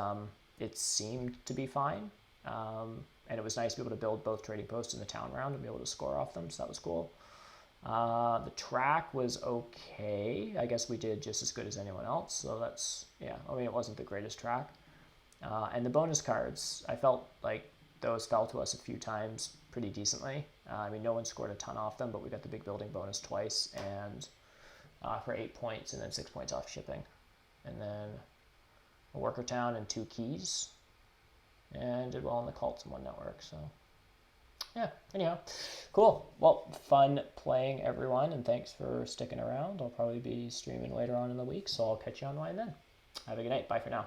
it seemed to be fine. And it was nice to be able to build both trading posts in the town round and be able to score off them, so that was cool. The track was okay. I guess we did just as good as anyone else, so that's, yeah, I mean, it wasn't the greatest track. And the bonus cards, I felt like those fell to us a few times pretty decently. I mean, no one scored a ton off them, but we got the big building bonus twice, and for 8 points, and then 6 points off shipping. And then a worker town and 2 keys, and did well on the cults in 1 network. So yeah, anyhow, cool. Well, fun playing, everyone, and thanks for sticking around. I'll probably be streaming later on in the week, so I'll catch you online then. Have a good night. Bye for now.